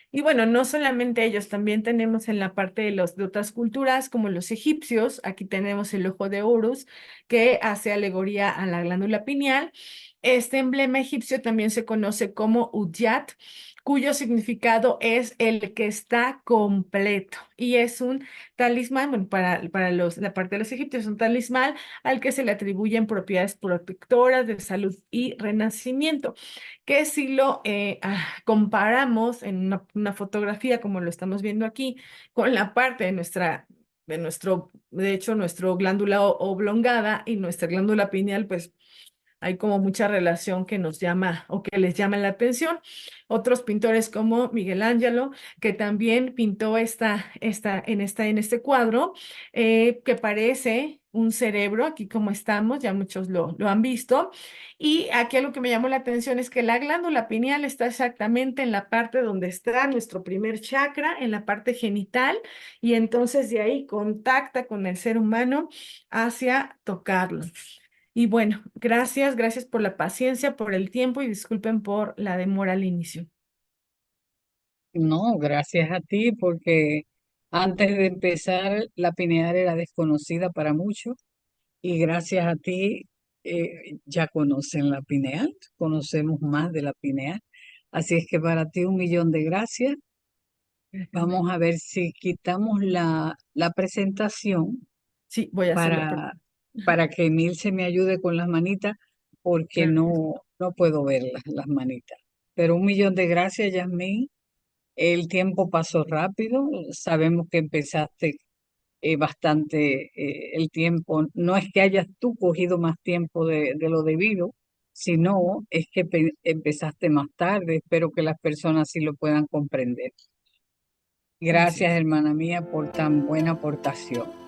Y bueno, no solamente ellos, también tenemos en la parte de otras culturas, como los egipcios, aquí tenemos el ojo de Horus, que hace alegoría a la glándula pineal. Este emblema egipcio también se conoce como Udyat, cuyo significado es el que está completo. Y es un talismán, bueno, la parte de los egipcios, es un talismán al que se le atribuyen propiedades protectoras de salud y renacimiento que si lo comparamos en una fotografía como lo estamos viendo aquí, con la parte de hecho, nuestro glándula oblongada y nuestra glándula pineal, pues hay como mucha relación que nos llama o que les llama la atención. Otros pintores como Miguel Ángelo, que también pintó en este cuadro, que parece un cerebro, aquí como estamos, ya muchos lo han visto. Y aquí algo que me llamó la atención es que la glándula pineal está exactamente en la parte donde está nuestro primer chakra, en la parte genital, y entonces de ahí contacta con el ser humano hacia tocarlo. Y bueno, gracias por la paciencia, por el tiempo y disculpen por la demora al inicio. No, gracias a ti, porque antes de empezar la pineal era desconocida para muchos y gracias a ti ya conocen la pineal, conocemos más de la pineal. Así es que para ti 1 millón de gracias. Vamos a ver si quitamos la presentación Sí, voy a hacerlo. para, para que Emil se me ayude con las manitas, porque Claro que sí. no puedo ver las manitas. Pero 1 millón de gracias, Yasmín. El tiempo pasó rápido. Sabemos que empezaste bastante el tiempo. No es que hayas tú cogido más tiempo de lo debido, sino es que empezaste más tarde. Espero que las personas sí lo puedan comprender. Así Gracias, es. hermana mía, por tan buena aportación.